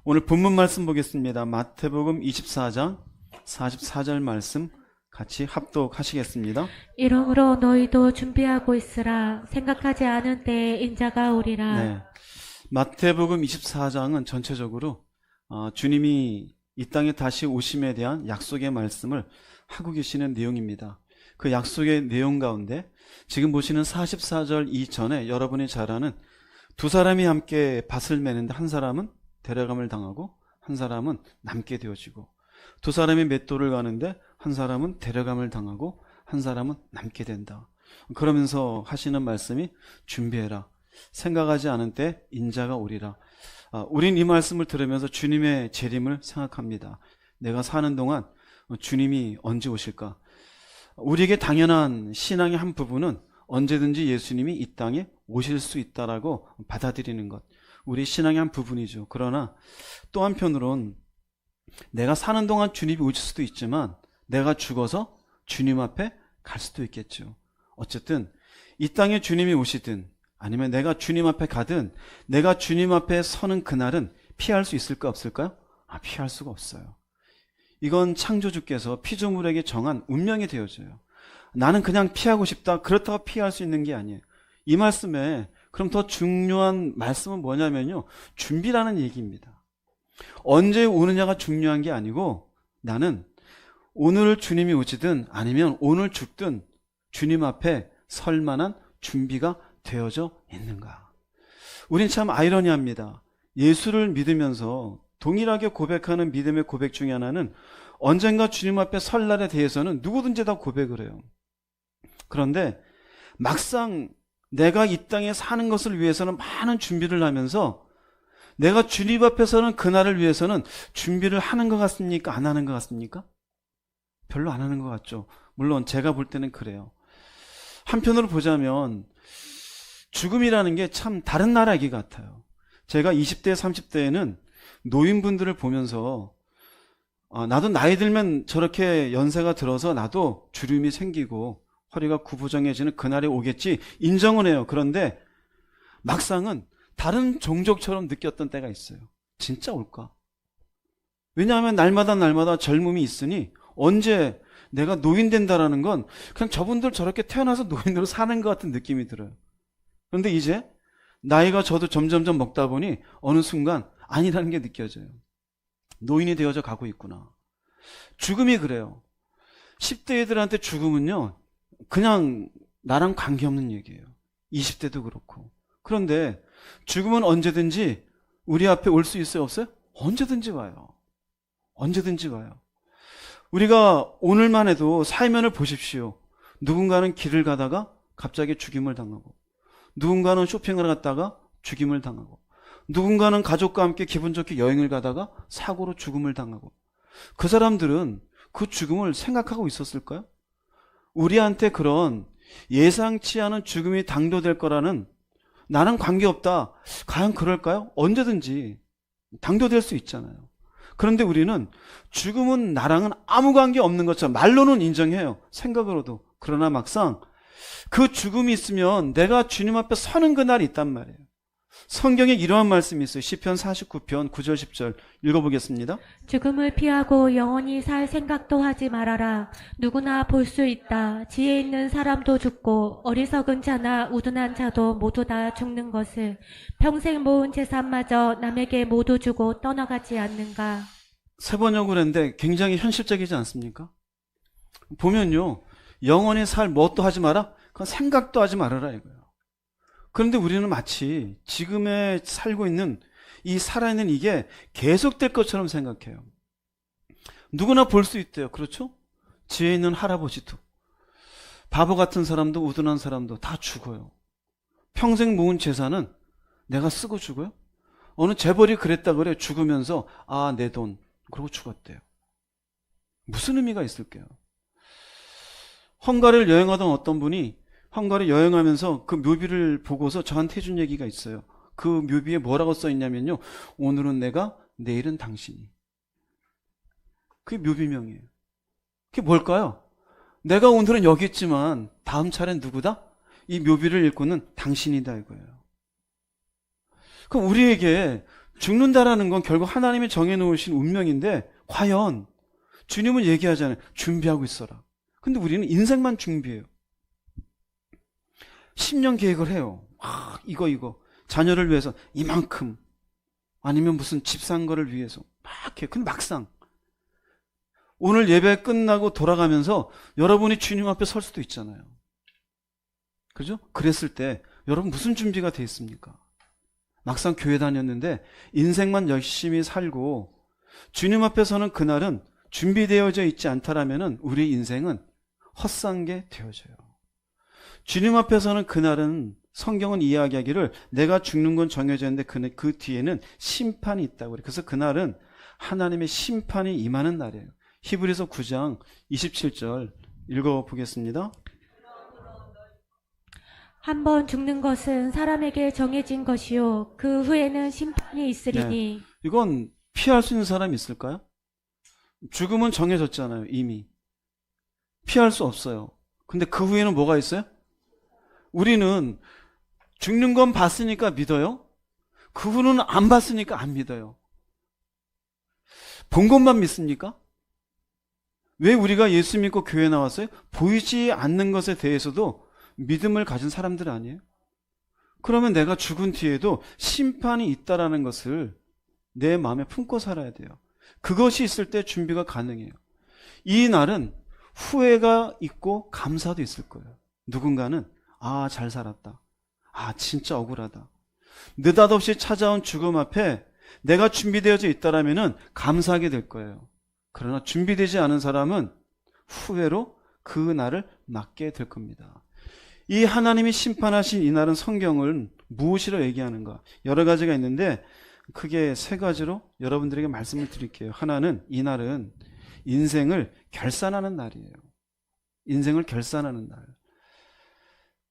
오늘 본문 말씀 보겠습니다. 마태복음 24장 44절 말씀 같이 합독하시겠습니다. 이러므로 너희도 준비하고 있으라. 생각하지 않은 때에 인자가 오리라. 네, 마태복음 24장은 전체적으로 주님이 이 땅에 다시 오심에 대한 약속의 말씀을 하고 계시는 내용입니다. 그 약속의 내용 가운데 지금 보시는 44절 이전에 여러분이 잘 아는 두 사람이 함께 밭을 매는데 한 사람은 데려감을 당하고 한 사람은 남게 되어지고, 두 사람이 맷돌을 가는데 한 사람은 데려감을 당하고 한 사람은 남게 된다. 그러면서 하시는 말씀이 준비해라. 생각하지 않은 때 인자가 오리라. 우린 이 말씀을 들으면서 주님의 재림을 생각합니다. 내가 사는 동안 주님이 언제 오실까? 우리에게 당연한 신앙의 한 부분은 언제든지 예수님이 이 땅에 오실 수 있다라고 받아들이는 것, 우리 신앙의 한 부분이죠. 그러나 또 한편으론 내가 사는 동안 주님이 오실 수도 있지만 내가 죽어서 주님 앞에 갈 수도 있겠죠. 어쨌든 이 땅에 주님이 오시든 아니면 내가 주님 앞에 가든 내가 주님 앞에 서는 그날은 피할 수 있을까 없을까요? 피할 수가 없어요. 이건 창조주께서 피조물에게 정한 운명이 되어져요. 나는 그냥 피하고 싶다, 그렇다고 피할 수 있는 게 아니에요. 이 말씀에 그럼 더 중요한 말씀은 뭐냐면요, 준비라는 얘기입니다. 언제 오느냐가 중요한 게 아니고 나는 오늘 주님이 오시든 아니면 오늘 죽든 주님 앞에 설 만한 준비가 되어져 있는가. 우린 참 아이러니합니다. 예수를 믿으면서 동일하게 고백하는 믿음의 고백 중에 하나는 언젠가 주님 앞에 설 날에 대해서는 누구든지 다 고백을 해요. 그런데 막상 내가 이 땅에 사는 것을 위해서는 많은 준비를 하면서 내가 주님 앞에 서는 그날을 위해서는 준비를 하는 것 같습니까? 안 하는 것 같습니까? 별로 안 하는 것 같죠. 물론 제가 볼 때는 그래요. 한편으로 보자면 죽음이라는 게 참 다른 나라 얘기 같아요. 제가 20대, 30대에는 노인분들을 보면서 나도 나이 들면 저렇게 연세가 들어서 나도 주름이 생기고 허리가 구부정해지는 그날이 오겠지 인정은 해요. 그런데 막상은 다른 종족처럼 느꼈던 때가 있어요. 진짜 올까? 왜냐하면 날마다 젊음이 있으니 언제 내가 노인 된다라는 건 그냥 저분들 저렇게 태어나서 노인으로 사는 것 같은 느낌이 들어요. 그런데 이제 나이가 저도 점점점 먹다 보니 어느 순간 아니라는 게 느껴져요. 노인이 되어져 가고 있구나. 죽음이 그래요. 10대 애들한테 죽음은요 그냥 나랑 관계없는 얘기예요. 20대도 그렇고. 그런데 죽음은 언제든지 우리 앞에 올 수 있어요, 없어요? 언제든지 와요. 언제든지 와요. 우리가 오늘만 해도 사회면을 보십시오. 누군가는 길을 가다가 갑자기 죽임을 당하고, 누군가는 쇼핑을 갔다가 죽임을 당하고, 누군가는 가족과 함께 기분 좋게 여행을 가다가 사고로 죽음을 당하고. 그 사람들은 그 죽음을 생각하고 있었을까요? 우리한테 그런 예상치 않은 죽음이 당도될 거라는, 나는 관계없다, 과연 그럴까요? 언제든지 당도될 수 있잖아요. 그런데 우리는 죽음은 나랑은 아무 관계 없는 것처럼 말로는 인정해요, 생각으로도. 그러나 막상 그 죽음이 있으면 내가 주님 앞에 서는 그날이 있단 말이에요. 성경에 이러한 말씀이 있어요. 시편 49편 9절 10절 읽어보겠습니다. 죽음을 피하고 영원히 살 생각도 하지 말아라. 누구나 볼 수 있다. 지혜 있는 사람도 죽고 어리석은 자나 우둔한 자도 모두 다 죽는 것을. 평생 모은 재산마저 남에게 모두 주고 떠나가지 않는가. 세 번역을 했는데 굉장히 현실적이지 않습니까? 보면요, 영원히 살 뭣도 하지 마라? 그건 생각도 하지 말아라 이거예요. 그런데 우리는 마치 지금에 살고 있는 이 살아있는 이게 계속될 것처럼 생각해요. 누구나 볼 수 있대요. 그렇죠? 지혜 있는 할아버지도, 바보 같은 사람도, 우둔한 사람도 다 죽어요. 평생 모은 재산은 내가 쓰고 죽어요? 어느 재벌이 그랬다 그래. 죽으면서 내 돈, 그러고 죽었대요. 무슨 의미가 있을까요? 헝가리를 여행하던 어떤 분이 헝가리 여행하면서 그 묘비를 보고서 저한테 해준 얘기가 있어요. 그 묘비에 뭐라고 써있냐면요, 오늘은 내가, 내일은 당신이. 그게 묘비명이에요. 그게 뭘까요? 내가 오늘은 여기 있지만 다음 차례는 누구다? 이 묘비를 읽고는 당신이다 이거예요. 그럼 우리에게 죽는다라는 건 결국 하나님이 정해놓으신 운명인데 과연 주님은 얘기하잖아요. 준비하고 있어라. 근데 우리는 인생만 준비해요. 10년 계획을 해요. 이거 자녀를 위해서 이만큼, 아니면 무슨 집 산 거를 위해서 막 해요. 근데 막상 오늘 예배 끝나고 돌아가면서 여러분이 주님 앞에 설 수도 있잖아요. 그죠? 그랬을 때 여러분 무슨 준비가 돼 있습니까? 막상 교회 다녔는데 인생만 열심히 살고 주님 앞에 서는 그날은 준비되어져 있지 않다라면 우리 인생은 헛산 게 되어져요. 주님 앞에 서는 그날은 성경은 이야기하기를 내가 죽는 건 정해져 있는데 그 뒤에는 심판이 있다고 그래요. 그래서 그날은 하나님의 심판이 임하는 날이에요. 히브리서 9장 27절 읽어보겠습니다. 한 번 죽는 것은 사람에게 정해진 것이요 그 후에는 심판이 있으리니. 이건 피할 수 있는 사람이 있을까요? 죽음은 정해졌잖아요. 이미 피할 수 없어요. 근데 그 후에는 뭐가 있어요? 우리는 죽는 건 봤으니까 믿어요. 그 후는 안 봤으니까 안 믿어요. 본 것만 믿습니까? 왜 우리가 예수 믿고 교회 나왔어요? 보이지 않는 것에 대해서도 믿음을 가진 사람들 아니에요? 그러면 내가 죽은 뒤에도 심판이 있다라는 것을 내 마음에 품고 살아야 돼요. 그것이 있을 때 준비가 가능해요. 이 날은 후회가 있고 감사도 있을 거예요. 누군가는 잘 살았다. 진짜 억울하다. 느닷없이 찾아온 죽음 앞에 내가 준비되어져 있다라면은 감사하게 될 거예요. 그러나 준비되지 않은 사람은 후회로 그 날을 맞게 될 겁니다. 이 하나님이 심판하신 이 날은 성경은 무엇이라고 얘기하는가? 여러 가지가 있는데 크게 세 가지로 여러분들에게 말씀을 드릴게요. 하나는 이 날은 인생을 결산하는 날이에요. 인생을 결산하는 날.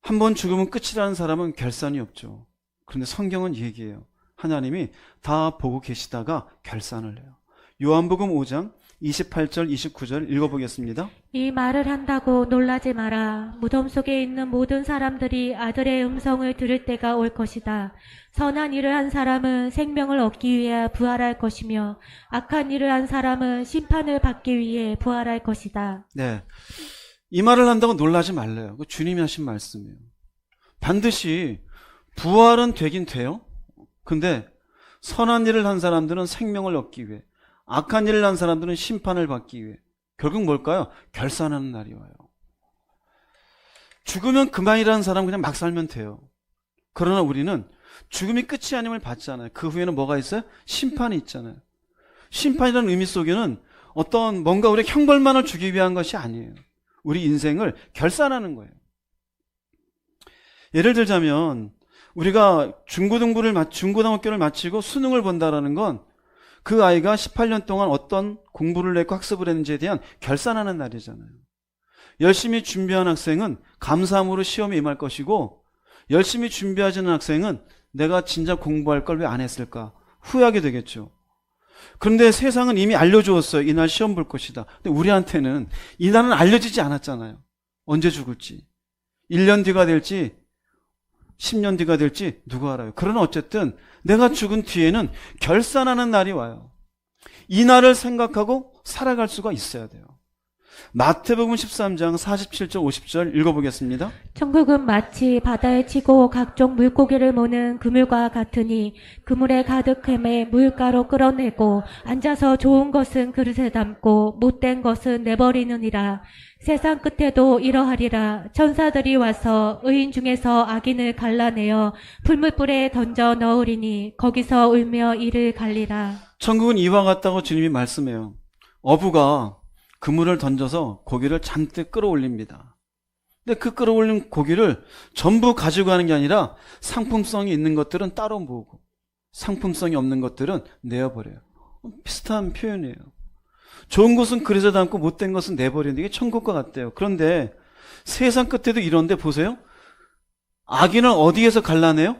한 번 죽으면 끝이라는 사람은 결산이 없죠. 그런데 성경은 얘기해요. 하나님이 다 보고 계시다가 결산을 해요. 요한복음 5장 28절 29절 읽어보겠습니다. 이 말을 한다고 놀라지 마라. 무덤 속에 있는 모든 사람들이 아들의 음성을 들을 때가 올 것이다. 선한 일을 한 사람은 생명을 얻기 위해 부활할 것이며 악한 일을 한 사람은 심판을 받기 위해 부활할 것이다. 네, 이 말을 한다고 놀라지 말래요. 주님이 하신 말씀이에요. 반드시 부활은 되긴 돼요. 근데 선한 일을 한 사람들은 생명을 얻기 위해, 악한 일을 한 사람들은 심판을 받기 위해, 결국 뭘까요? 결산하는 날이 와요. 죽으면 그만이라는 사람은 그냥 막 살면 돼요. 그러나 우리는 죽음이 끝이 아님을 받잖아요. 그 후에는 뭐가 있어요? 심판이 있잖아요. 심판이라는 의미 속에는 어떤 뭔가 우리 형벌만을 주기 위한 것이 아니에요. 우리 인생을 결산하는 거예요. 예를 들자면 우리가 중고등학교를 마치고 수능을 본다라는 건 그 아이가 18년 동안 어떤 공부를 했고 학습을 했는지에 대한 결산하는 날이잖아요. 열심히 준비한 학생은 감사함으로 시험에 임할 것이고, 열심히 준비하지 않은 학생은 내가 진짜 공부할 걸 왜 안 했을까 후회하게 되겠죠. 그런데 세상은 이미 알려주었어요. 이날 시험 볼 것이다. 근데 우리한테는 이날은 알려지지 않았잖아요. 언제 죽을지, 1년 뒤가 될지 10년 뒤가 될지 누가 알아요. 그러나 어쨌든 내가 죽은 뒤에는 결산하는 날이 와요. 이 날을 생각하고 살아갈 수가 있어야 돼요. 마태복음 13장 47절 50절 읽어보겠습니다. 천국은 마치 바다에 치고 각종 물고기를 모는 그물과 같으니 그물에 가득함에 물가로 끌어내고 앉아서 좋은 것은 그릇에 담고 못된 것은 내버리느니라. 세상 끝에도 이러하리라. 천사들이 와서 의인 중에서 악인을 갈라내어 풀무불에 던져 넣으리니 거기서 울며 이를 갈리라. 천국은 이와 같다고 주님이 말씀해요. 어부가 그물을 던져서 고기를 잔뜩 끌어올립니다. 근데 그 끌어올린 고기를 전부 가지고 가는 게 아니라 상품성이 있는 것들은 따로 모으고 상품성이 없는 것들은 내어버려요. 비슷한 표현이에요. 좋은 것은 그릇에 담고 못된 것은 내버리는 게 천국과 같대요. 그런데 세상 끝에도 이런데 보세요. 악인을 어디에서 갈라내요?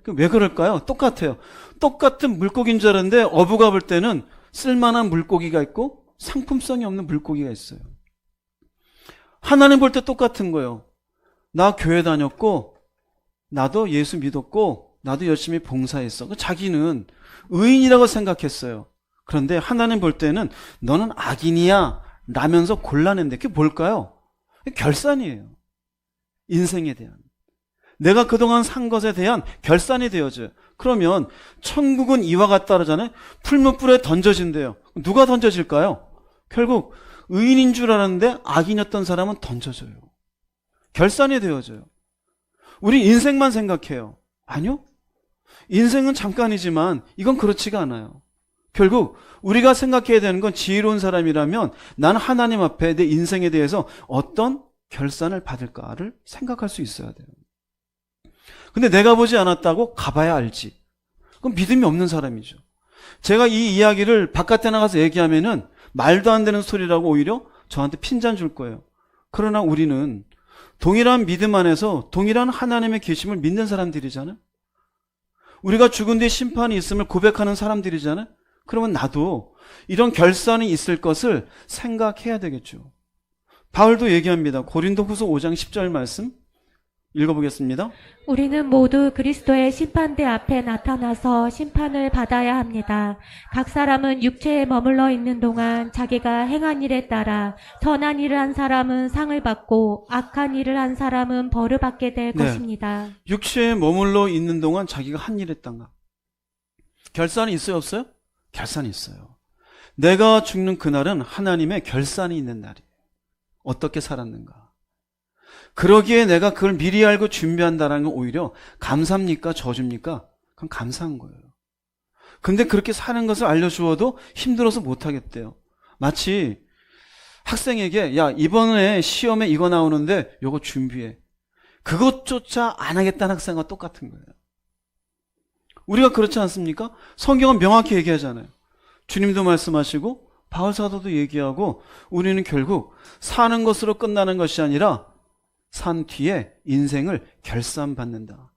왜 그럴까요? 똑같아요. 똑같은 물고기인 줄 알았는데 어부가 볼 때는 쓸만한 물고기가 있고 상품성이 없는 물고기가 있어요. 하나님 볼 때 똑같은 거예요. 나 교회 다녔고 나도 예수 믿었고 나도 열심히 봉사했어. 자기는 의인이라고 생각했어요. 그런데 하나님 볼 때는 너는 악인이야 라면서 골라낸데 그게 뭘까요? 결산이에요. 인생에 대한. 내가 그동안 산 것에 대한 결산이 되어져요. 그러면 천국은 이와 같다 그러잖아요. 풀무불에 던져진대요. 누가 던져질까요? 결국 의인인 줄 알았는데 악인이었던 사람은 던져져요. 결산이 되어져요. 우리 인생만 생각해요. 아니요. 인생은 잠깐이지만 이건 그렇지가 않아요. 결국 우리가 생각해야 되는 건 지혜로운 사람이라면 나는 하나님 앞에 내 인생에 대해서 어떤 결산을 받을까를 생각할 수 있어야 돼요. 근데 내가 보지 않았다고 가봐야 알지. 그럼 믿음이 없는 사람이죠. 제가 이 이야기를 바깥에 나가서 얘기하면은 말도 안 되는 소리라고 오히려 저한테 핀잔 줄 거예요. 그러나 우리는 동일한 믿음 안에서 동일한 하나님의 계심을 믿는 사람들이잖아요. 우리가 죽은 뒤에 심판이 있음을 고백하는 사람들이잖아요. 그러면 나도 이런 결산이 있을 것을 생각해야 되겠죠. 바울도 얘기합니다. 고린도후서 5장 10절 말씀 읽어보겠습니다. 우리는 모두 그리스도의 심판대 앞에 나타나서 심판을 받아야 합니다. 각 사람은 육체에 머물러 있는 동안 자기가 행한 일에 따라 선한 일을 한 사람은 상을 받고 악한 일을 한 사람은 벌을 받게 될 것입니다. 육체에 머물러 있는 동안 자기가 한 일 했단가. 결산이 있어요, 없어요? 결산이 있어요. 내가 죽는 그날은 하나님의 결산이 있는 날이에요. 어떻게 살았는가. 그러기에 내가 그걸 미리 알고 준비한다는 건 오히려 감사입니까? 저주입니까? 그건 감사한 거예요. 근데 그렇게 사는 것을 알려주어도 힘들어서 못하겠대요. 마치 학생에게 야 이번에 시험에 이거 나오는데 이거 준비해. 그것조차 안 하겠다는 학생과 똑같은 거예요. 우리가 그렇지 않습니까? 성경은 명확히 얘기하잖아요. 주님도 말씀하시고 바울 사도도 얘기하고 우리는 결국 사는 것으로 끝나는 것이 아니라 산 뒤에 인생을 결산받는다.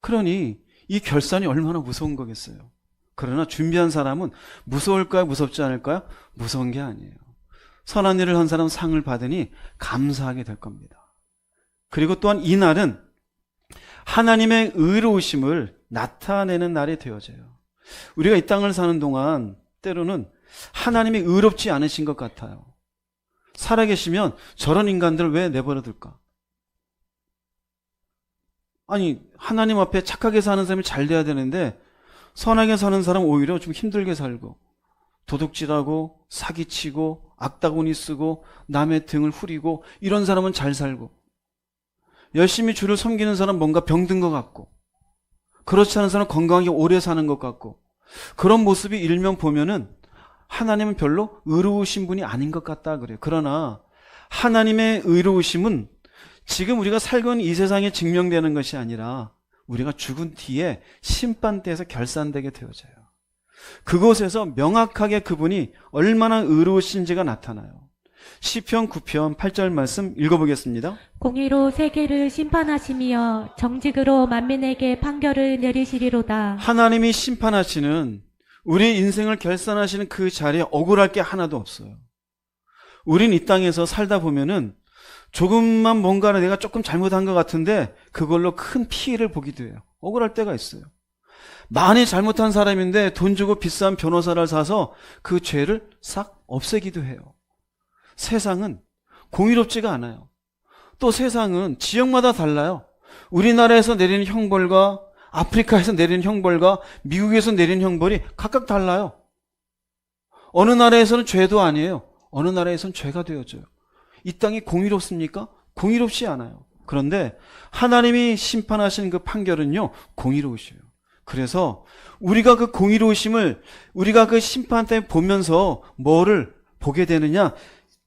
그러니 이 결산이 얼마나 무서운 거겠어요. 그러나 준비한 사람은 무서울까요? 무섭지 않을까요? 무서운 게 아니에요. 선한 일을 한 사람 상을 받으니 감사하게 될 겁니다. 그리고 또한 이 날은 하나님의 의로우심을 나타내는 날이 되어져요. 우리가 이 땅을 사는 동안 때로는 하나님이 의롭지 않으신 것 같아요. 살아계시면 저런 인간들을 왜 내버려둘까? 아니 하나님 앞에 착하게 사는 사람이 잘 돼야 되는데 선하게 사는 사람은 오히려 좀 힘들게 살고 도둑질하고 사기치고 악다구니 쓰고 남의 등을 후리고 이런 사람은 잘 살고 열심히 주를 섬기는 사람은 뭔가 병든 것 같고 그렇지 않은 사람은 건강하게 오래 사는 것 같고 그런 모습이 일면 보면은 하나님은 별로 의로우신 분이 아닌 것 같다 그래요. 그러나 하나님의 의로우심은 지금 우리가 살고 있는 이 세상에 증명되는 것이 아니라 우리가 죽은 뒤에 심판대에서 결산되게 되어져요. 그곳에서 명확하게 그분이 얼마나 의로우신지가 나타나요. 시편 9편 8절 말씀 읽어보겠습니다. 공의로 세계를 심판하시며 정직으로 만민에게 판결을 내리시리로다. 하나님이 심판하시는 우리 인생을 결산하시는 그 자리에 억울할 게 하나도 없어요. 우린 이 땅에서 살다 보면은 조금만 뭔가를 내가 조금 잘못한 것 같은데 그걸로 큰 피해를 보기도 해요. 억울할 때가 있어요. 많이 잘못한 사람인데 돈 주고 비싼 변호사를 사서 그 죄를 싹 없애기도 해요. 세상은 공의롭지가 않아요. 또 세상은 지역마다 달라요. 우리나라에서 내리는 형벌과 아프리카에서 내리는 형벌과 미국에서 내리는 형벌이 각각 달라요. 어느 나라에서는 죄도 아니에요. 어느 나라에서는 죄가 되어져요. 이 땅이 공의롭습니까? 공의롭지 않아요. 그런데 하나님이 심판하신 그 판결은요, 공의로우셔요. 그래서 우리가 그 공의로우심을 우리가 그 심판 때 보면서 뭐를 보게 되느냐?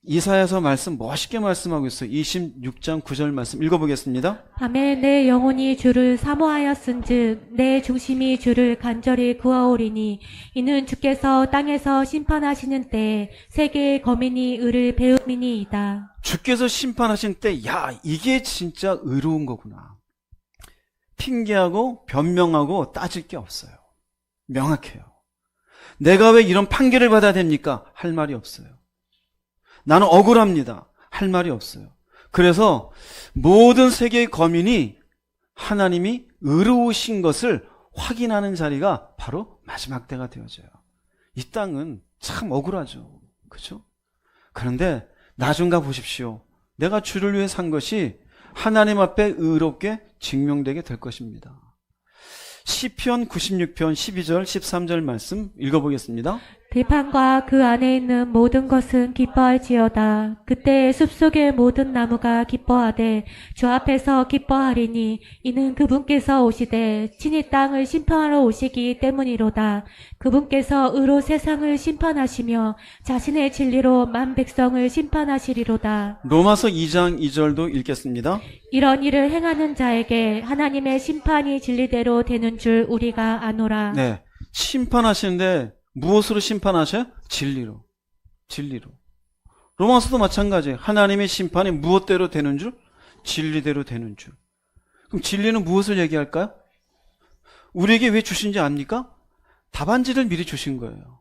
이사야서 말씀 멋있게 말씀하고 있어요. 26장 9절 말씀 읽어보겠습니다. 밤에 내 영혼이 주를 사모하였은즉 내 중심이 주를 간절히 구하오리니 이는 주께서 땅에서 심판하시는 때에 세계의 거민이 의를 배움이니이다. 주께서 심판하신 때 야 이게 진짜 의로운 거구나. 핑계하고 변명하고 따질 게 없어요. 명확해요. 내가 왜 이런 판결을 받아야 됩니까? 할 말이 없어요. 나는 억울합니다. 할 말이 없어요. 그래서 모든 세계의 거민이 하나님이 의로우신 것을 확인하는 자리가 바로 마지막 때가 되어져요. 이 땅은 참 억울하죠. 그렇죠? 그런데 나중가 보십시오. 내가 주를 위해 산 것이 하나님 앞에 의롭게 증명되게 될 것입니다. 시편 96편 12절 13절 말씀 읽어보겠습니다. 들판과 그 안에 있는 모든 것은 기뻐할지어다. 그때 숲속의 모든 나무가 기뻐하되 주 앞에서 기뻐하리니 이는 그분께서 오시되 친히 땅을 심판하러 오시기 때문이로다. 그분께서 의로 세상을 심판하시며 자신의 진리로 만 백성을 심판하시리로다. 로마서 2장 2절도 읽겠습니다. 이런 일을 행하는 자에게 하나님의 심판이 진리대로 되는 줄 우리가 아노라. 네, 심판하시는데 무엇으로 심판하셔요? 진리로. 진리로. 로마서도 마찬가지예요. 하나님의 심판이 무엇대로 되는 줄? 진리대로 되는 줄. 그럼 진리는 무엇을 얘기할까요? 우리에게 왜 주신지 압니까? 답안지를 미리 주신 거예요.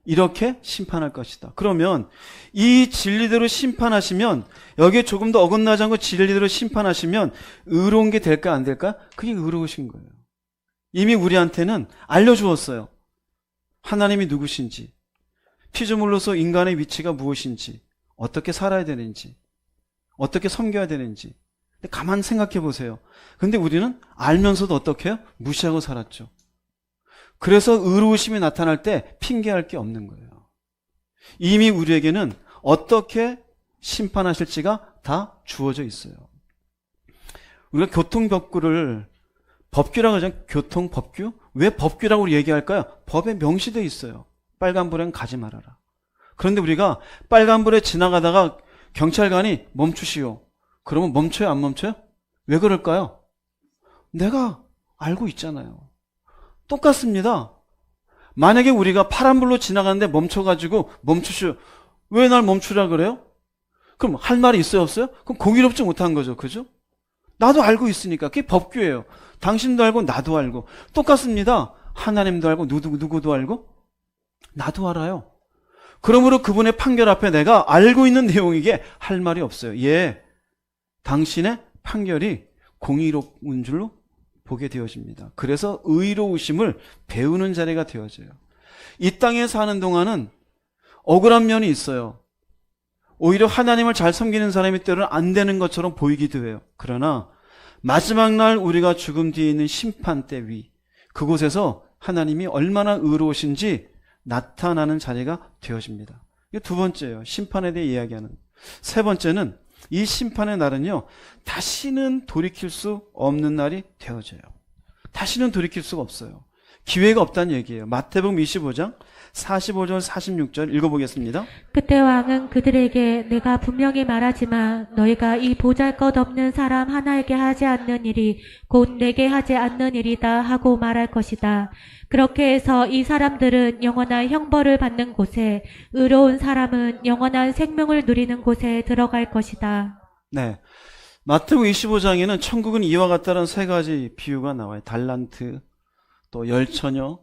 이렇게 심판할 것이다. 그러면 이 진리대로 심판하시면, 여기에 조금 더 어긋나지 않고 진리대로 심판하시면 의로운 게 될까 안 될까? 그게 의로우신 거예요. 이미 우리한테는 알려주었어요. 하나님이 누구신지, 피조물로서 인간의 위치가 무엇인지, 어떻게 살아야 되는지, 어떻게 섬겨야 되는지. 근데 가만 생각해 보세요. 근데 우리는 알면서도 어떻게 해요? 무시하고 살았죠. 그래서 의로우심이 나타날 때 핑계할 게 없는 거예요. 이미 우리에게는 어떻게 심판하실지가 다 주어져 있어요. 우리가 교통법규를 법규라고 하죠. 교통법규? 왜 법규라고 얘기할까요? 법에 명시되어 있어요. 빨간불엔 가지 말아라. 그런데 우리가 빨간불에 지나가다가 경찰관이 멈추시오. 그러면 멈춰요, 안 멈춰요? 왜 그럴까요? 내가 알고 있잖아요. 똑같습니다. 만약에 우리가 파란불로 지나가는데 멈춰가지고 멈추시오. 왜 날 멈추라 그래요? 그럼 할 말이 있어요, 없어요? 그럼 공의롭지 못한 거죠. 그죠? 나도 알고 있으니까. 그게 법규예요. 당신도 알고 나도 알고. 똑같습니다. 하나님도 알고 누구도 알고 나도 알아요. 그러므로 그분의 판결 앞에 내가 알고 있는 내용이기에 할 말이 없어요. 예, 당신의 판결이 공의로운 줄로 보게 되어집니다. 그래서 의로우심을 배우는 자리가 되어져요. 이 땅에 사는 동안은 억울한 면이 있어요. 오히려 하나님을 잘 섬기는 사람이 때로는 안 되는 것처럼 보이기도 해요. 그러나 마지막 날 우리가 죽음 뒤에 있는 심판대 위, 그곳에서 하나님이 얼마나 의로우신지 나타나는 자리가 되어집니다. 이게 두 번째예요. 심판에 대해 이야기하는. 세 번째는 이 심판의 날은요, 다시는 돌이킬 수 없는 날이 되어져요. 다시는 돌이킬 수가 없어요. 기회가 없다는 얘기예요. 마태복음 25장 45절 46절 읽어보겠습니다. 그때 왕은 그들에게 내가 분명히 말하지만 너희가 이 보잘것없는 사람 하나에게 하지 않는 일이 곧 내게 하지 않는 일이다 하고 말할 것이다. 그렇게 해서 이 사람들은 영원한 형벌을 받는 곳에, 의로운 사람은 영원한 생명을 누리는 곳에 들어갈 것이다. 네, 마태복음 25장에는 천국은 이와 같다는 세 가지 비유가 나와요. 달란트, 또 열처녀,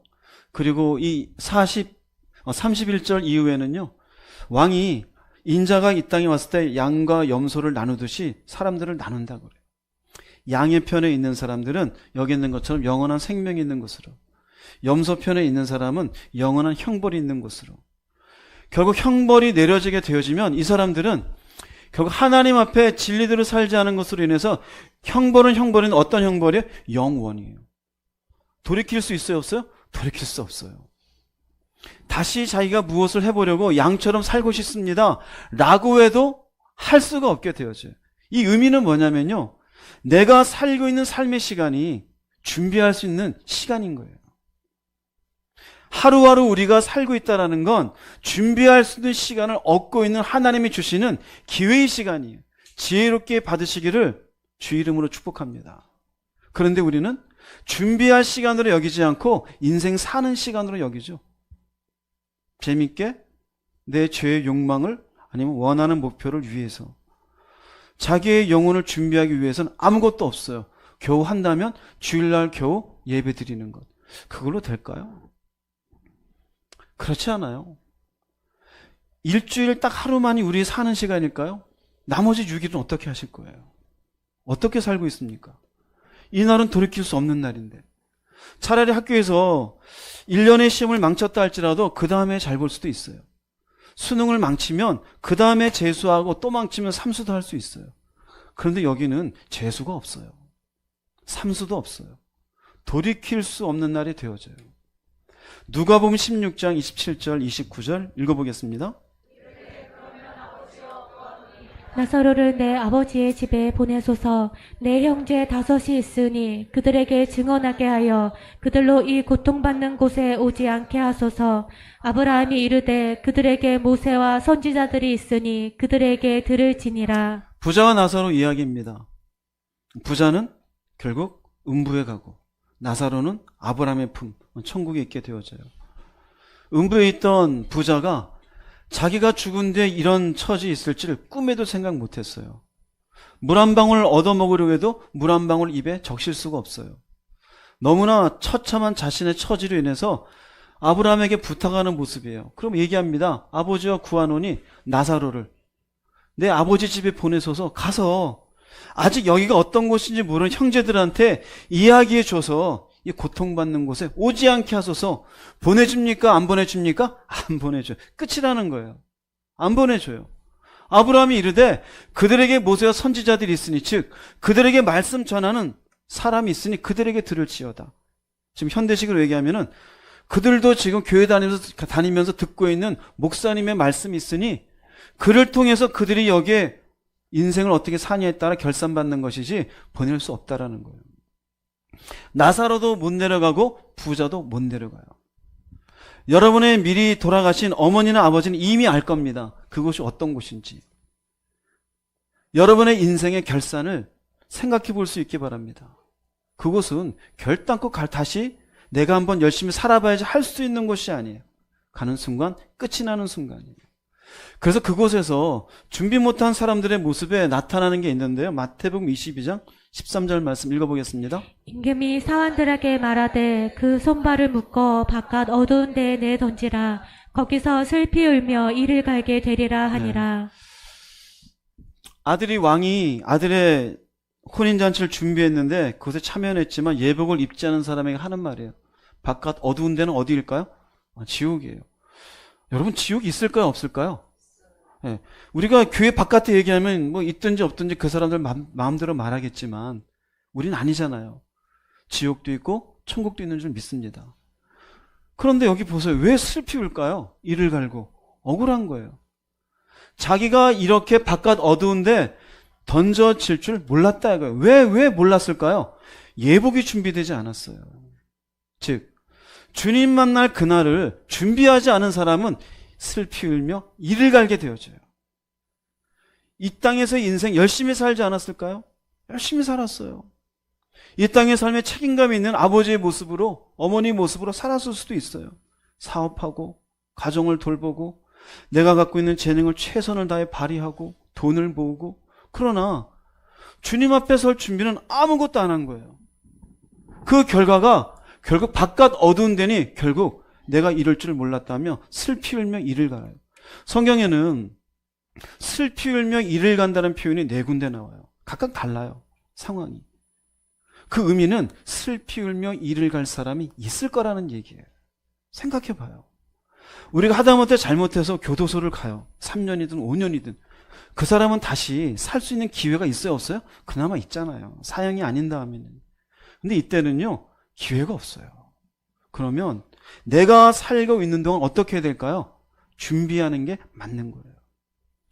그리고 이 31절 이후에는요, 왕이 인자가 이 땅에 왔을 때 양과 염소를 나누듯이 사람들을 나눈다고 그래요. 양의 편에 있는 사람들은 여기 있는 것처럼 영원한 생명이 있는 곳으로, 염소 편에 있는 사람은 영원한 형벌이 있는 곳으로. 결국 형벌이 내려지게 되어지면 이 사람들은 결국 하나님 앞에 진리대로 살지 않은 것으로 인해서 형벌은 어떤 형벌이에요? 영원이에요. 돌이킬 수 있어요, 없어요? 돌이킬 수 없어요. 다시 자기가 무엇을 해보려고 양처럼 살고 싶습니다 라고 해도 할 수가 없게 되어져요. 이 의미는 뭐냐면요, 내가 살고 있는 삶의 시간이 준비할 수 있는 시간인 거예요. 하루하루 우리가 살고 있다는 건 준비할 수 있는 시간을 얻고 있는 하나님이 주시는 기회의 시간이에요. 지혜롭게 받으시기를 주 이름으로 축복합니다. 그런데 우리는 준비할 시간으로 여기지 않고 인생 사는 시간으로 여기죠. 재밌게 내 죄의 욕망을, 아니면 원하는 목표를 위해서, 자기의 영혼을 준비하기 위해서는 아무것도 없어요. 겨우 한다면 주일날 겨우 예배 드리는 것. 그걸로 될까요? 그렇지 않아요. 일주일 딱 하루만이 우리 사는 시간일까요? 나머지 6일은 어떻게 하실 거예요? 어떻게 살고 있습니까? 이 날은 돌이킬 수 없는 날인데. 차라리 학교에서 1년의 시험을 망쳤다 할지라도 그 다음에 잘 볼 수도 있어요. 수능을 망치면 그 다음에 재수하고 또 망치면 삼수도 할 수 있어요. 그런데 여기는 재수가 없어요. 삼수도 없어요. 돌이킬 수 없는 날이 되어져요. 누가복음 16장 27절 29절 읽어보겠습니다. 나사로를 내 아버지의 집에 보내소서. 내 형제 5이 있으니 그들에게 증언하게 하여 그들로 이 고통받는 곳에 오지 않게 하소서. 아브라함이 이르되 그들에게 모세와 선지자들이 있으니 그들에게 들을지니라. 부자와 나사로 이야기입니다. 부자는 결국 음부에 가고 나사로는 아브라함의 품, 천국에 있게 되어져요. 음부에 있던 부자가 자기가 죽은 뒤에 이런 처지에 있을지를 꿈에도 생각 못했어요. 물 한 방울 얻어먹으려고 해도 물 한 방울 입에 적실 수가 없어요. 너무나 처참한 자신의 처지로 인해서 아브라함에게 부탁하는 모습이에요. 그럼 얘기합니다. 아버지와 구하노니 나사로를 내 아버지 집에 보내소서. 가서 아직 여기가 어떤 곳인지 모르는 형제들한테 이야기해줘서 이 고통받는 곳에 오지 않게 하소서. 보내줍니까? 안 보내줍니까? 안 보내줘요. 끝이라는 거예요. 안 보내줘요. 아브라함이 이르되 그들에게 모세와 선지자들이 있으니 즉 그들에게 말씀 전하는 사람이 있으니 그들에게 들을지어다. 지금 현대식으로 얘기하면은 그들도 지금 교회 다니면서 듣고 있는 목사님의 말씀이 있으니 그를 통해서 그들이 여기에 인생을 어떻게 사냐에 따라 결산받는 것이지 보낼 수 없다라는 거예요. 나사로도 못 내려가고 부자도 못 내려가요. 여러분의 미리 돌아가신 어머니나 아버지는 이미 알 겁니다. 그곳이 어떤 곳인지. 여러분의 인생의 결산을 생각해 볼 수 있기 바랍니다. 그곳은 결단코 다시 내가 한번 열심히 살아봐야지 할 수 있는 곳이 아니에요. 가는 순간 끝이 나는 순간이에요. 그래서 그곳에서 준비 못한 사람들의 모습에 나타나는 게 있는데요. 마태복음 22장 13절 말씀 읽어보겠습니다. 임금이 사환들에게 말하되 그 손발을 묶어 바깥 어두운 데에 내던지라. 거기서 슬피 울며 이를 갈게 되리라 하니라. 왕이 아들의 혼인잔치를 준비했는데 그것에 참여했지만 예복을 입지 않은 사람에게 하는 말이에요. 바깥 어두운 데는 어디일까요? 지옥이에요. 여러분 지옥이 있을까요? 없을까요? 네. 우리가 교회 바깥에 얘기하면 뭐 있든지 없든지 그 사람들 마음대로 말하겠지만 우리는 아니잖아요. 지옥도 있고 천국도 있는 줄 믿습니다. 그런데 여기 보세요. 왜 슬피 울까요? 이를 갈고 억울한 거예요. 자기가 이렇게 바깥 어두운데 던져질 줄 몰랐다 이거예요. 왜 몰랐을까요? 예복이 준비되지 않았어요. 즉 주님 만날 그날을 준비하지 않은 사람은 슬피 울며 이를 갈게 되어져요. 이 땅에서 인생 열심히 살지 않았을까요? 열심히 살았어요. 이 땅의 삶에 책임감이 있는 아버지의 모습으로, 어머니 모습으로 살았을 수도 있어요. 사업하고 가정을 돌보고 내가 갖고 있는 재능을 최선을 다해 발휘하고 돈을 모으고. 그러나 주님 앞에 설 준비는 아무것도 안 한 거예요. 그 결과가 결국 바깥 어두운 데니 결국 내가 이럴 줄 몰랐다며 슬피 울며 이를 가요. 성경에는 슬피 울며 이를 간다는 표현이 4군데 나와요. 각각 달라요. 상황이. 그 의미는 슬피 울며 이를 갈 사람이 있을 거라는 얘기예요. 생각해 봐요. 우리가 하다못해 잘못해서 교도소를 가요. 3년이든 5년이든. 그 사람은 다시 살 수 있는 기회가 있어요, 없어요? 그나마 있잖아요. 사형이 아닌 다음에는. 근데 이때는요, 기회가 없어요. 그러면 내가 살고 있는 동안 어떻게 해야 될까요? 준비하는 게 맞는 거예요.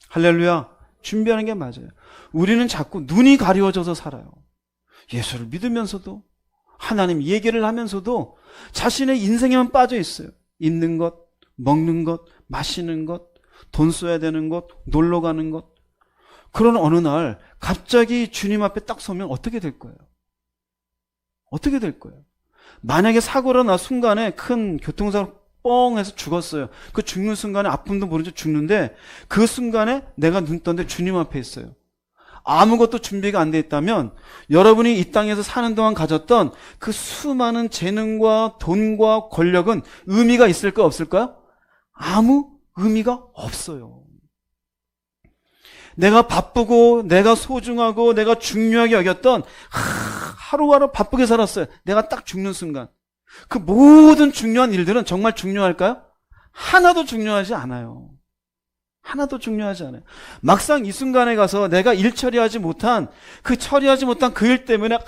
할렐루야. 준비하는 게 맞아요. 우리는 자꾸 눈이 가려워져서 살아요. 예수를 믿으면서도 하나님 얘기를 하면서도 자신의 인생에만 빠져 있어요. 입는 것, 먹는 것, 마시는 것, 돈 써야 되는 것, 놀러 가는 것. 그런 어느 날 갑자기 주님 앞에 딱 서면 어떻게 될 거예요? 어떻게 될 거예요? 만약에 사고로 나 순간에 큰 교통사고로 뻥 해서 죽었어요. 그 죽는 순간에 아픔도 모른 채 죽는데 그 순간에 내가 눈 떴는데 주님 앞에 있어요. 아무것도 준비가 안 돼 있다면 여러분이 이 땅에서 사는 동안 가졌던 그 수많은 재능과 돈과 권력은 의미가 있을까 없을까요? 아무 의미가 없어요. 내가 바쁘고 내가 소중하고 내가 중요하게 여겼던 하루하루 바쁘게 살았어요. 내가 딱 죽는 순간 그 모든 중요한 일들은 정말 중요할까요? 하나도 중요하지 않아요. 하나도 중요하지 않아요. 막상 이 순간에 가서 내가 일 처리하지 못한 그 일 때문에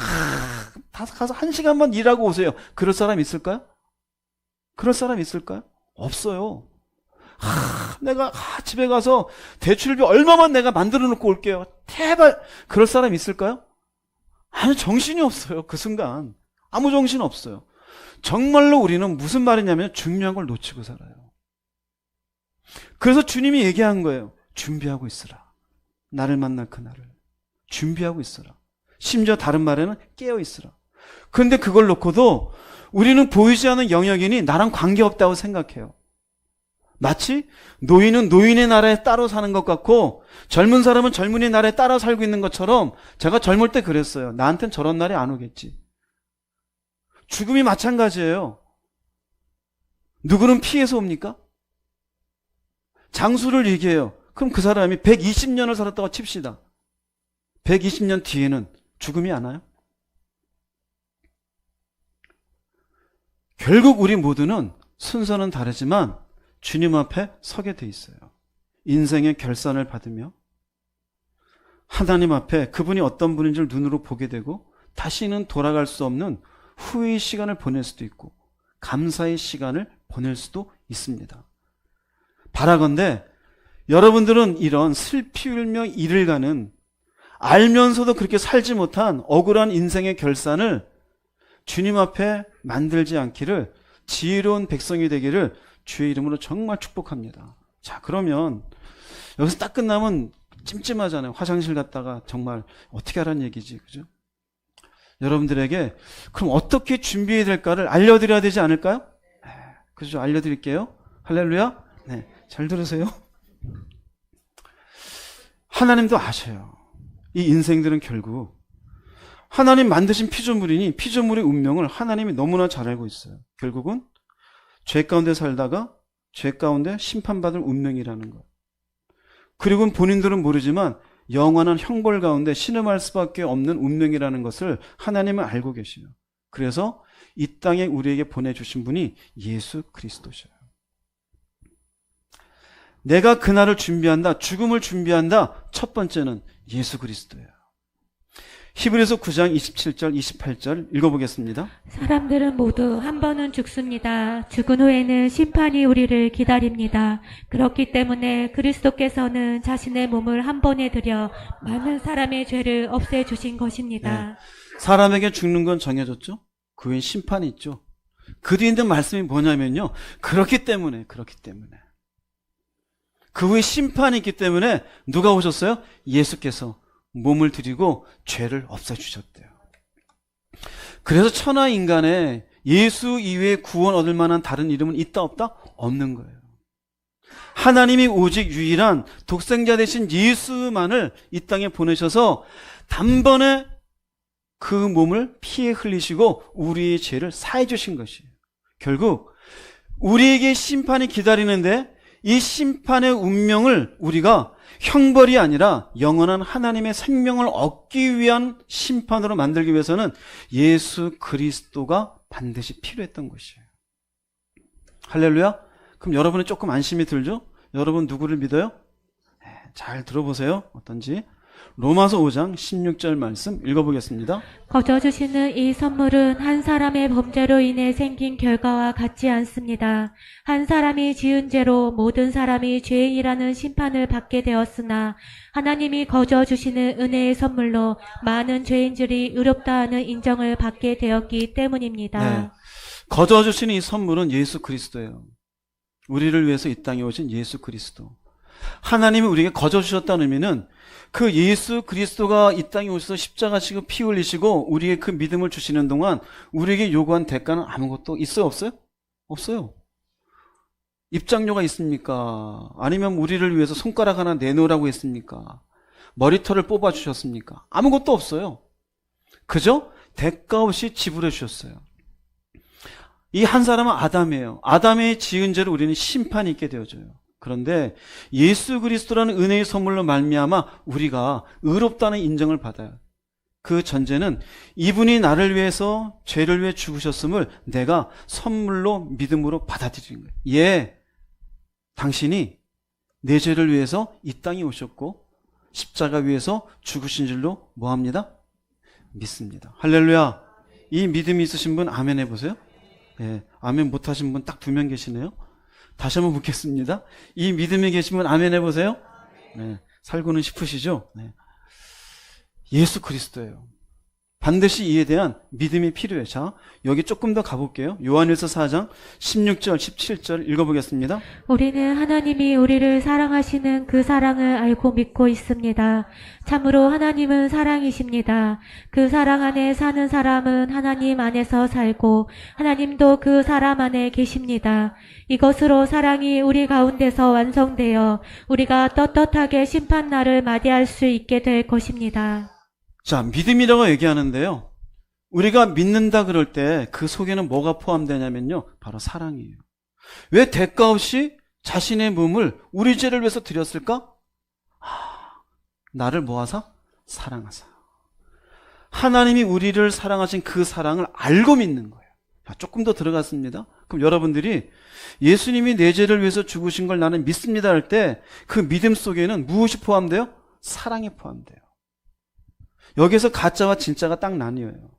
가서 1시간만 일하고 오세요. 그럴 사람 있을까요? 그럴 사람 있을까요? 없어요. 내가 집에 가서 대출비 얼마만 내가 만들어 놓고 올게요. 제발. 그럴 사람 있을까요? 아니, 정신이 없어요. 그 순간. 아무 정신 없어요. 정말로 우리는 무슨 말이냐면 중요한 걸 놓치고 살아요. 그래서 주님이 얘기한 거예요. 준비하고 있으라. 나를 만날 그날을. 준비하고 있으라. 심지어 다른 말에는 깨어 있으라. 그런데 그걸 놓고도 우리는 보이지 않는 영역인이 나랑 관계없다고 생각해요. 마치 노인은 노인의 나라에 따로 사는 것 같고 젊은 사람은 젊은이 나라에 따라 살고 있는 것처럼 제가 젊을 때 그랬어요. 나한텐 저런 날이 안 오겠지. 죽음이 마찬가지예요. 누구는 피해서 옵니까? 장수를 얘기해요. 그럼 그 사람이 120년을 살았다고 칩시다. 120년 뒤에는 죽음이 안 와요? 결국 우리 모두는 순서는 다르지만 주님 앞에 서게 돼 있어요. 인생의 결산을 받으며 하나님 앞에 그분이 어떤 분인지를 눈으로 보게 되고 다시는 돌아갈 수 없는 후회의 시간을 보낼 수도 있고 감사의 시간을 보낼 수도 있습니다. 바라건대 여러분들은 이런 슬피 울며 이를 가는 알면서도 그렇게 살지 못한 억울한 인생의 결산을 주님 앞에 만들지 않기를 지혜로운 백성이 되기를 주의 이름으로 정말 축복합니다. 자, 그러면 여기서 딱 끝나면 찜찜하잖아요. 화장실 갔다가 정말 어떻게 하라는 얘기지, 그죠? 여러분들에게 그럼 어떻게 준비해야 될까를 알려드려야 되지 않을까요? 그죠? 알려드릴게요. 할렐루야. 네, 잘 들으세요. 하나님도 아셔요. 이 인생들은 결국 하나님 만드신 피조물이니 피조물의 운명을 하나님이 너무나 잘 알고 있어요. 결국은 죄 가운데 살다가 죄 가운데 심판받을 운명이라는 것. 그리고 본인들은 모르지만 영원한 형벌 가운데 신음할 수밖에 없는 운명이라는 것을 하나님은 알고 계시요. 그래서 이 땅에 우리에게 보내주신 분이 예수 그리스도셔요. 내가 그날을 준비한다, 죽음을 준비한다. 첫 번째는 예수 그리스도예요. 히브리서 9장 27절, 28절 읽어보겠습니다. 사람들은 모두 한 번은 죽습니다. 죽은 후에는 심판이 우리를 기다립니다. 그렇기 때문에 그리스도께서는 자신의 몸을 한 번에 들여 많은 사람의 죄를 없애주신 것입니다. 네. 사람에게 죽는 건 정해졌죠? 그 후엔 심판이 있죠. 그 뒤에 있는 말씀이 뭐냐면요. 그렇기 때문에. 그 후에 심판이 있기 때문에 누가 오셨어요? 예수께서 몸을 드리고 죄를 없애주셨대요. 그래서 천하 인간에 예수 이외에 구원 얻을 만한 다른 이름은 있다 없다? 없는 거예요. 하나님이 오직 유일한 독생자 되신 예수만을 이 땅에 보내셔서 단번에 그 몸을 피에 흘리시고 우리의 죄를 사해 주신 것이에요. 결국 우리에게 심판이 기다리는데 이 심판의 운명을 우리가 형벌이 아니라 영원한 하나님의 생명을 얻기 위한 심판으로 만들기 위해서는 예수 그리스도가 반드시 필요했던 것이에요. 할렐루야. 그럼 여러분은 조금 안심이 들죠? 여러분 누구를 믿어요? 잘 들어보세요. 어떤지. 로마서 5장 16절 말씀 읽어보겠습니다. 거저 주시는 이 선물은 한 사람의 범죄로 인해 생긴 결과와 같지 않습니다. 한 사람이 지은 죄로 모든 사람이 죄인이라는 심판을 받게 되었으나 하나님이 거저 주시는 은혜의 선물로 많은 죄인들이 의롭다 하는 인정을 받게 되었기 때문입니다. 네. 거저 주시는 이 선물은 예수 그리스도예요. 우리를 위해서 이 땅에 오신 예수 그리스도. 하나님이 우리에게 거저 주셨다는 의미는 그 예수 그리스도가 이 땅에 오셔서 십자가 지고 피 흘리시고 우리의 그 믿음을 주시는 동안 우리에게 요구한 대가는 아무것도 있어요? 없어요? 없어요. 입장료가 있습니까? 아니면 우리를 위해서 손가락 하나 내놓으라고 했습니까? 머리털을 뽑아주셨습니까? 아무것도 없어요. 그저 대가 없이 지불해 주셨어요. 이 한 사람은 아담이에요. 아담의 지은 죄로 우리는 심판이 있게 되어져요. 그런데 예수 그리스도라는 은혜의 선물로 말미암아 우리가 의롭다는 인정을 받아요. 그 전제는 이분이 나를 위해서 죄를 위해 죽으셨음을 내가 선물로 믿음으로 받아들이는 거예요. 예, 당신이 내 죄를 위해서 이 땅에 오셨고 십자가 위에서 죽으신 줄로 뭐합니다? 믿습니다. 할렐루야. 이 믿음이 있으신 분 아멘 해보세요. 예, 아멘 못하신 분 딱 2명 계시네요. 다시 한번 묻겠습니다. 이 믿음이 계신 분 아멘 해보세요. 네, 살고는 싶으시죠? 네. 예수 그리스도예요. 반드시 이에 대한 믿음이 필요해요. 자, 여기 조금 더 가볼게요. 요한일서 4장 16절, 17절 읽어보겠습니다. 우리는 하나님이 우리를 사랑하시는 그 사랑을 알고 믿고 있습니다. 참으로 하나님은 사랑이십니다. 그 사랑 안에 사는 사람은 하나님 안에서 살고 하나님도 그 사람 안에 계십니다. 이것으로 사랑이 우리 가운데서 완성되어 우리가 떳떳하게 심판날을 맞이할 수 있게 될 것입니다. 자, 믿음이라고 얘기하는데요. 우리가 믿는다 그럴 때 그 속에는 뭐가 포함되냐면요. 바로 사랑이에요. 왜 대가 없이 자신의 몸을 우리 죄를 위해서 드렸을까? 나를 뭐하사? 사랑하사. 하나님이 우리를 사랑하신 그 사랑을 알고 믿는 거예요. 자, 조금 더 들어갔습니다. 그럼 여러분들이 예수님이 내 죄를 위해서 죽으신 걸 나는 믿습니다 할 때 그 믿음 속에는 무엇이 포함돼요? 사랑이 포함돼요. 여기서 가짜와 진짜가 딱 나뉘어요.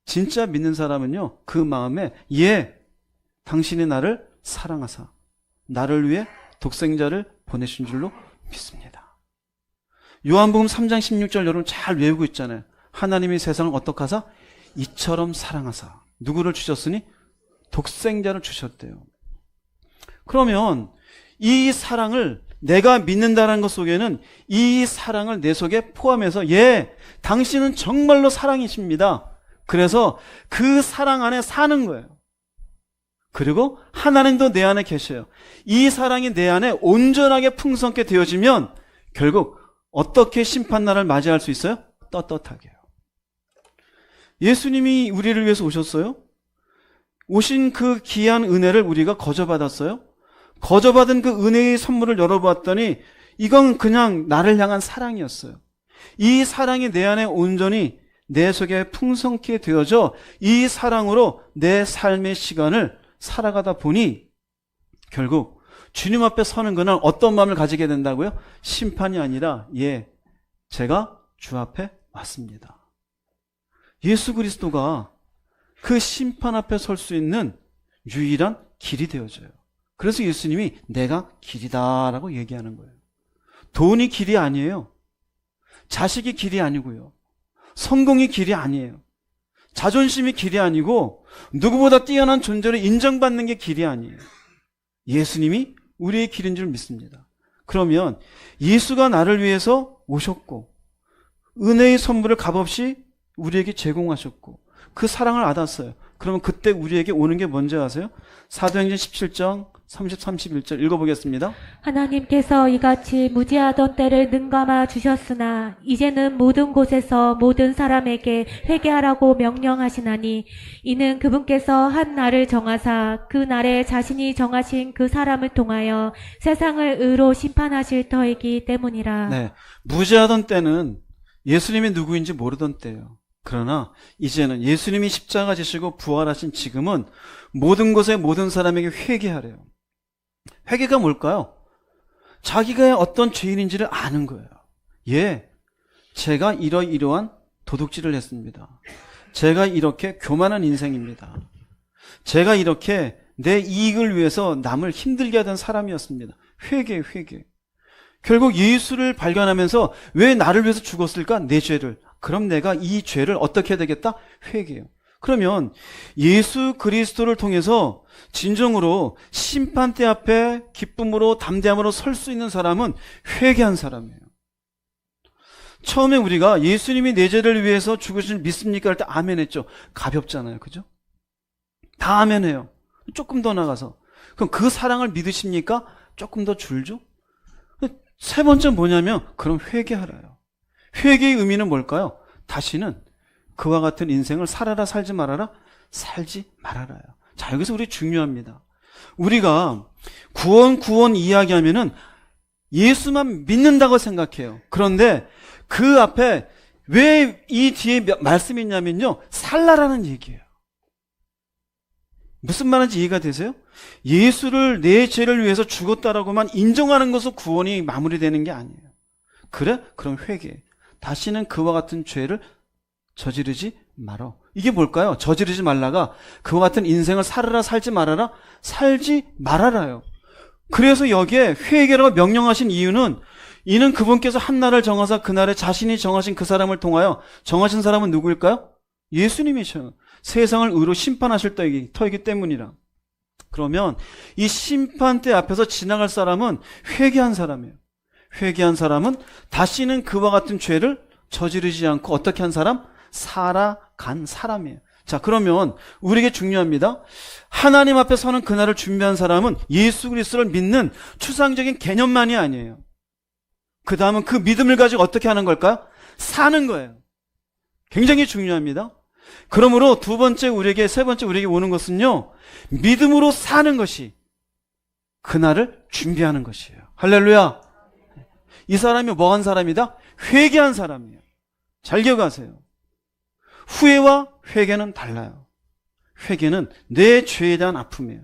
진짜 믿는 사람은요, 그 마음에 예, 당신이 나를 사랑하사 나를 위해 독생자를 보내신 줄로 믿습니다. 요한복음 3장 16절 여러분 잘 외우고 있잖아요. 하나님이 세상을 어떻게 하사? 이처럼 사랑하사. 누구를 주셨으니? 독생자를 주셨대요. 그러면 이 사랑을 내가 믿는다는 것 속에는 이 사랑을 내 속에 포함해서 예, 당신은 정말로 사랑이십니다. 그래서 그 사랑 안에 사는 거예요. 그리고 하나님도 내 안에 계셔요. 이 사랑이 내 안에 온전하게 풍성하게 되어지면 결국 어떻게 심판날을 맞이할 수 있어요? 떳떳하게요. 예수님이 우리를 위해서 오셨어요? 오신 그 귀한 은혜를 우리가 거저받았어요? 거저받은 그 은혜의 선물을 열어보았더니 이건 그냥 나를 향한 사랑이었어요. 이 사랑이 내 안에 온전히 내 속에 풍성케 되어져 이 사랑으로 내 삶의 시간을 살아가다 보니 결국 주님 앞에 서는 그날 어떤 마음을 가지게 된다고요? 심판이 아니라 예, 제가 주 앞에 왔습니다. 예수 그리스도가 그 심판 앞에 설 수 있는 유일한 길이 되어져요. 그래서 예수님이 내가 길이다라고 얘기하는 거예요. 돈이 길이 아니에요. 자식이 길이 아니고요. 성공이 길이 아니에요. 자존심이 길이 아니고 누구보다 뛰어난 존재로 인정받는 게 길이 아니에요. 예수님이 우리의 길인 줄 믿습니다. 그러면 예수가 나를 위해서 오셨고 은혜의 선물을 값없이 우리에게 제공하셨고 그 사랑을 받았어요. 그러면 그때 우리에게 오는 게 뭔지 아세요? 사도행전 17장 30, 31절 읽어보겠습니다. 하나님께서 이같이 무지하던 때를 능감아 주셨으나 이제는 모든 곳에서 모든 사람에게 회개하라고 명령하시나니 이는 그분께서 한 날을 정하사 그 날에 자신이 정하신 그 사람을 통하여 세상을 의로 심판하실 터이기 때문이라. 네, 무지하던 때는 예수님이 누구인지 모르던 때예요. 그러나 이제는 예수님이 십자가 지시고 부활하신 지금은 모든 곳에 모든 사람에게 회개하래요. 회개가 뭘까요? 자기가 어떤 죄인인지를 아는 거예요. 예, 제가 이러이러한 도둑질을 했습니다. 제가 이렇게 교만한 인생입니다. 제가 이렇게 내 이익을 위해서 남을 힘들게 하던 사람이었습니다. 회개. 결국 예수를 발견하면서 왜 나를 위해서 죽었을까? 내 죄를. 그럼 내가 이 죄를 어떻게 해야 되겠다? 회개해요. 그러면 예수 그리스도를 통해서 진정으로 심판대 앞에 기쁨으로 담대함으로 설 수 있는 사람은 회개한 사람이에요. 처음에 우리가 예수님이 내 죄를 위해서 죽으신 줄 믿습니까? 할 때 아멘 했죠. 가볍잖아요. 그죠? 다 아멘 해요. 조금 더 나가서. 그럼 그 사랑을 믿으십니까? 조금 더 줄죠? 세 번째 뭐냐면 그럼 회개하라요. 회개의 의미는 뭘까요? 다시는 그와 같은 인생을 살아라 살지 말아라? 살지 말아라요. 자, 여기서 우리 중요합니다. 우리가 구원 이야기하면은 예수만 믿는다고 생각해요. 그런데 그 앞에 왜 이 뒤에 말씀이 있냐면요, 살라라는 얘기예요. 무슨 말인지 이해가 되세요? 예수를 내 죄를 위해서 죽었다라고만 인정하는 것으로 구원이 마무리되는 게 아니에요. 그래? 그럼 회개. 다시는 그와 같은 죄를 저지르지 말어. 이게 뭘까요? 저지르지 말라가 그와 같은 인생을 살아라 살지 말아라? 살지 말아라요. 그래서 여기에 회개라고 명령하신 이유는, 이는 그분께서 한 날을 정하사 그날에 자신이 정하신 그 사람을 통하여, 정하신 사람은 누구일까요? 예수님이셔요. 세상을 의로 심판하실 터이기 때문이라. 그러면 이 심판대 앞에서 지나갈 사람은 회개한 사람이에요. 회개한 사람은 다시는 그와 같은 죄를 저지르지 않고 어떻게 한 사람? 살아간 사람이에요. 자, 그러면 우리에게 중요합니다. 하나님 앞에 서는 그날을 준비한 사람은 예수 그리스도를 믿는 추상적인 개념만이 아니에요. 그 다음은 그 믿음을 가지고 어떻게 하는 걸까요? 사는 거예요. 굉장히 중요합니다. 그러므로 세 번째 우리에게 오는 것은요, 믿음으로 사는 것이 그날을 준비하는 것이에요. 할렐루야. 이 사람이 뭐한 사람이다? 회개한 사람이에요. 잘 기억하세요. 후회와 회개는 달라요. 회개는 내 죄에 대한 아픔이에요.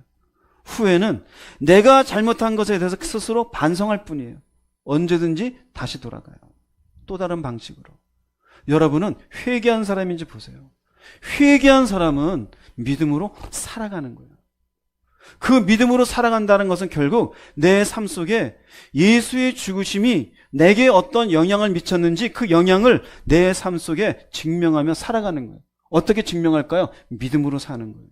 후회는 내가 잘못한 것에 대해서 스스로 반성할 뿐이에요. 언제든지 다시 돌아가요. 또 다른 방식으로. 여러분은 회개한 사람인지 보세요. 회개한 사람은 믿음으로 살아가는 거예요. 그 믿음으로 살아간다는 것은 결국 내 삶 속에 예수의 죽으심이 내게 어떤 영향을 미쳤는지 그 영향을 내 삶 속에 증명하며 살아가는 거예요. 어떻게 증명할까요? 믿음으로 사는 거예요.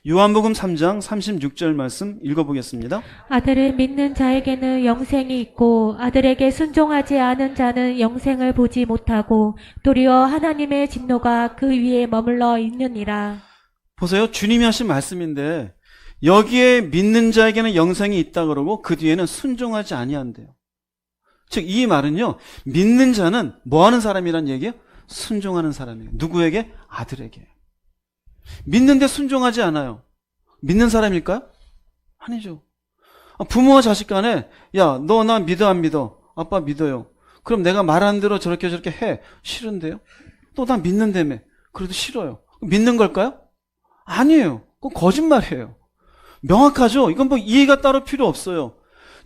요한복음 3장 36절 말씀 읽어보겠습니다. 아들을 믿는 자에게는 영생이 있고 아들에게 순종하지 않은 자는 영생을 보지 못하고 도리어 하나님의 진노가 그 위에 머물러 있느니라. 보세요. 주님이 하신 말씀인데 여기에 믿는 자에게는 영생이 있다 그러고 그 뒤에는 순종하지 아니한대요. 즉 이 말은요, 믿는 자는 뭐 하는 사람이란 얘기예요? 순종하는 사람이에요. 누구에게? 아들에게. 믿는데 순종하지 않아요. 믿는 사람일까요? 아니죠. 부모와 자식 간에, 야, 너 나 믿어 안 믿어? 아빠 믿어요. 그럼 내가 말하는 대로 저렇게 해. 싫은데요? 또 나 믿는다며. 그래도 싫어요. 믿는 걸까요? 아니에요. 그건 거짓말이에요. 명확하죠? 이건 뭐 이해가 따로 필요 없어요.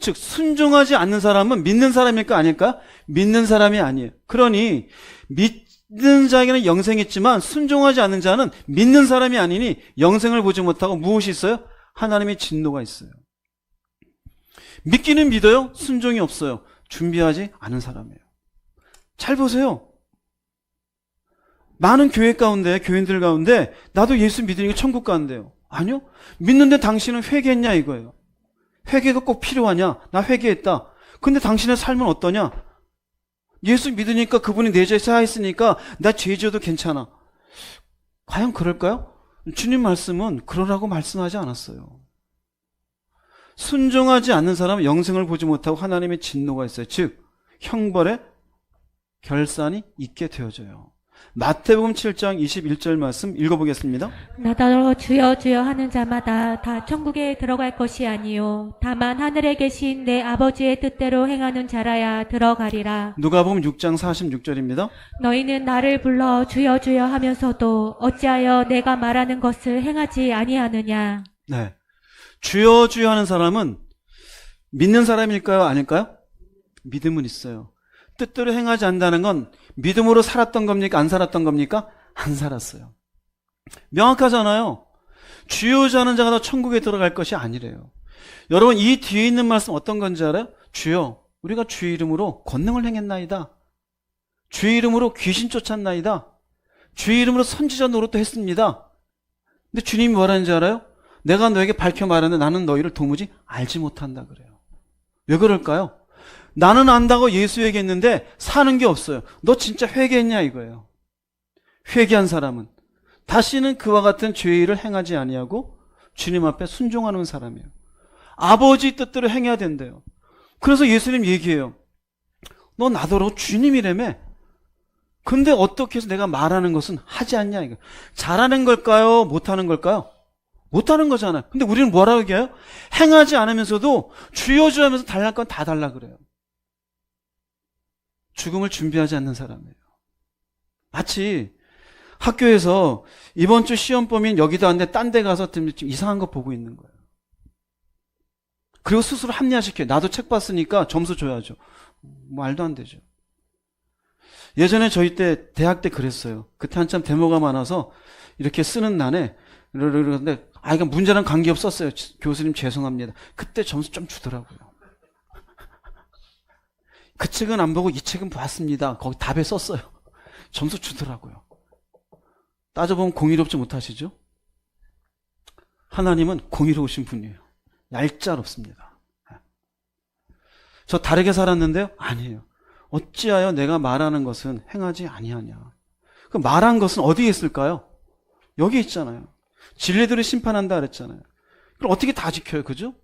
즉 순종하지 않는 사람은 믿는 사람일까 아닐까? 믿는 사람이 아니에요. 그러니 믿는 자에게는 영생이 있지만 순종하지 않는 자는 믿는 사람이 아니니 영생을 보지 못하고 무엇이 있어요? 하나님의 진노가 있어요. 믿기는 믿어요. 순종이 없어요. 준비하지 않은 사람이에요. 잘 보세요. 많은 교인들 가운데 나도 예수 믿으니까 천국 가는데요. 아니요. 믿는데 당신은 회개했냐 이거예요. 회개가 꼭 필요하냐? 나 회개했다. 근데 당신의 삶은 어떠냐? 예수 믿으니까 그분이 내 죄 사했으니까 나 죄 지어도 괜찮아. 과연 그럴까요? 주님 말씀은 그러라고 말씀하지 않았어요. 순종하지 않는 사람은 영생을 보지 못하고 하나님의 진노가 있어요. 즉 형벌의 결산이 있게 되어져요. 마태복음 7장 21절 말씀 읽어보겠습니다. 나더러 주여 주여 하는 자마다 다 천국에 들어갈 것이 아니요 다만 하늘에 계신 내 아버지의 뜻대로 행하는 자라야 들어가리라. 누가복음 6장 46절입니다. 너희는 나를 불러 주여 주여 하면서도 어찌하여 내가 말하는 것을 행하지 아니하느냐. 네, 주여 주여 하는 사람은 믿는 사람일까요? 아닐까요? 믿음은 있어요. 뜻대로 행하지 않는다는 건 믿음으로 살았던 겁니까? 안 살았던 겁니까? 안 살았어요. 명확하잖아요. 주여 주여 하는 자가 더 천국에 들어갈 것이 아니래요. 여러분 이 뒤에 있는 말씀 어떤 건지 알아요? 주여 우리가 주의 이름으로 권능을 행했나이다. 주의 이름으로 귀신 쫓았나이다. 주의 이름으로 선지자 노릇도 했습니다. 근데 주님이 뭐라는지 알아요? 내가 너에게 밝혀 말하는데 나는 너희를 도무지 알지 못한다 그래요. 왜 그럴까요? 나는 안다고 예수 얘기했는데 사는 게 없어요. 너 진짜 회개했냐 이거예요. 회개한 사람은 다시는 그와 같은 죄를 행하지 아니하고 주님 앞에 순종하는 사람이에요. 아버지 뜻대로 행해야 된대요. 그래서 예수님 얘기해요. 너 나더러 주님이라며. 근데 어떻게 해서 내가 말하는 것은 하지 않냐 이거. 잘하는 걸까요? 못하는 걸까요? 못하는 거잖아요. 근데 우리는 뭐라고 얘기해요? 행하지 않으면서도 주여 주여 하면서 달랄 건 다 달라 그래요. 죽음을 준비하지 않는 사람이에요. 마치 학교에서 이번 주 시험 범위는 여기도 안 돼, 딴 데 가서 좀 이상한 거 보고 있는 거예요. 그리고 스스로 합리화시켜요. 나도 책 봤으니까 점수 줘야죠. 말도 안 되죠. 예전에 저희 때 대학 때 그랬어요. 그때 한참 데모가 많아서 이렇게 쓰는 난에 그러는데 이거 문제랑 관계없었어요. 교수님 죄송합니다. 그때 점수 좀 주더라고요. 그 책은 안 보고 이 책은 봤습니다. 거기 답에 썼어요. 점수 주더라고요. 따져보면 공의롭지 못하시죠? 하나님은 공의로우신 분이에요. 얄짤없습니다. 저 다르게 살았는데요? 아니에요. 어찌하여 내가 말하는 것은 행하지 아니하냐. 그 말한 것은 어디에 있을까요? 여기 있잖아요. 진리들을 심판한다 그랬잖아요. 그럼 어떻게 다 지켜요? 그죠?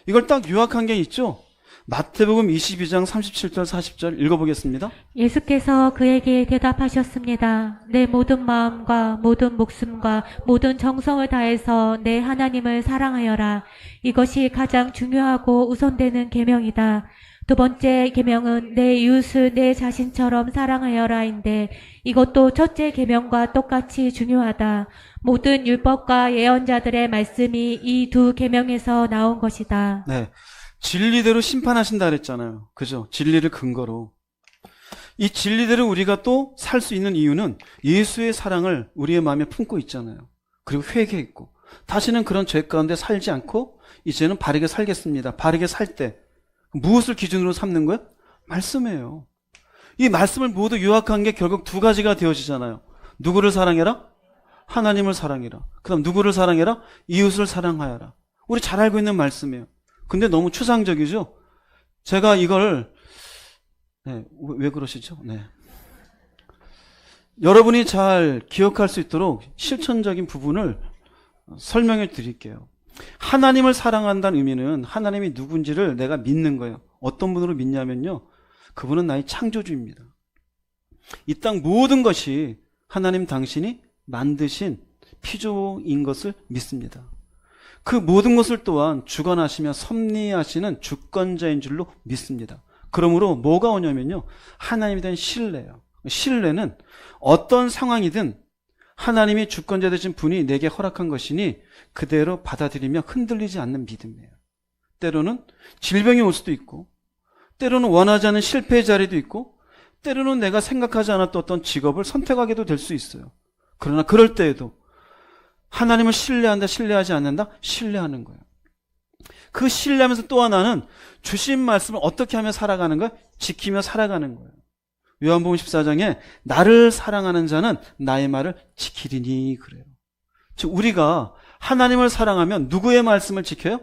이걸 딱 요약한 게 있죠? 마태복음 22장 37절 40절 읽어보겠습니다. 예수께서 그에게 대답하셨습니다. 내 모든 마음과 모든 목숨과 모든 정성을 다해서 내 하나님을 사랑하여라. 이것이 가장 중요하고 우선되는 계명이다. 두 번째 계명은 내 이웃을 내 자신처럼 사랑하여라인데 이것도 첫째 계명과 똑같이 중요하다. 모든 율법과 예언자들의 말씀이 이 두 계명에서 나온 것이다. 네, 진리대로 심판하신다 그랬잖아요. 그죠? 진리를 근거로. 이 진리대로 우리가 또 살 수 있는 이유는 예수의 사랑을 우리의 마음에 품고 있잖아요. 그리고 회개했고 다시는 그런 죄 가운데 살지 않고 이제는 바르게 살겠습니다. 바르게 살 때 무엇을 기준으로 삼는 거예요? 말씀이에요. 이 말씀을 모두 요약한 게 결국 두 가지가 되어지잖아요. 누구를 사랑해라? 하나님을 사랑해라. 그 다음 누구를 사랑해라? 이웃을 사랑하여라. 우리 잘 알고 있는 말씀이에요. 근데 너무 추상적이죠? 제가 이걸 왜 그러시죠? 네. 여러분이 잘 기억할 수 있도록 실천적인 부분을 설명해 드릴게요. 하나님을 사랑한다는 의미는 하나님이 누군지를 내가 믿는 거예요. 어떤 분으로 믿냐면요. 그분은 나의 창조주입니다. 이 땅 모든 것이 하나님 당신이 만드신 피조인 것을 믿습니다. 그 모든 것을 또한 주관하시며 섭리하시는 주권자인 줄로 믿습니다. 그러므로 뭐가 오냐면요. 하나님에 대한 신뢰예요. 신뢰는 어떤 상황이든 하나님이 주권자 되신 분이 내게 허락한 것이니 그대로 받아들이며 흔들리지 않는 믿음이에요. 때로는 질병이 올 수도 있고 때로는 원하지 않은 실패의 자리도 있고 때로는 내가 생각하지 않았던 어떤 직업을 선택하게도 될 수 있어요. 그러나 그럴 때에도 하나님을 신뢰한다, 신뢰하지 않는다? 신뢰하는 거예요. 그 신뢰하면서 또 하나는 주신 말씀을 어떻게 하며 살아가는 거예요? 지키며 살아가는 거예요. 요한복음 14장에 나를 사랑하는 자는 나의 말을 지키리니 그래요. 즉 우리가 하나님을 사랑하면 누구의 말씀을 지켜요?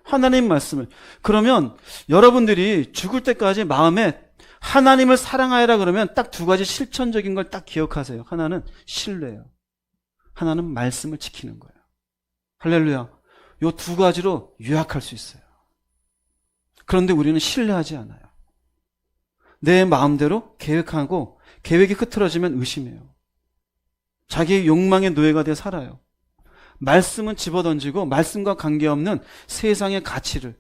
하나님 말씀을. 그러면 여러분들이 죽을 때까지 마음에 하나님을 사랑하여라 그러면 딱 두 가지 실천적인 걸 딱 기억하세요. 하나는 신뢰예요. 하나는 말씀을 지키는 거예요. 할렐루야. 요 두 가지로 요약할 수 있어요. 그런데 우리는 신뢰하지 않아요. 내 마음대로 계획하고 계획이 흐트러지면 의심해요. 자기의 욕망의 노예가 돼 살아요. 말씀은 집어던지고 말씀과 관계없는 세상의 가치를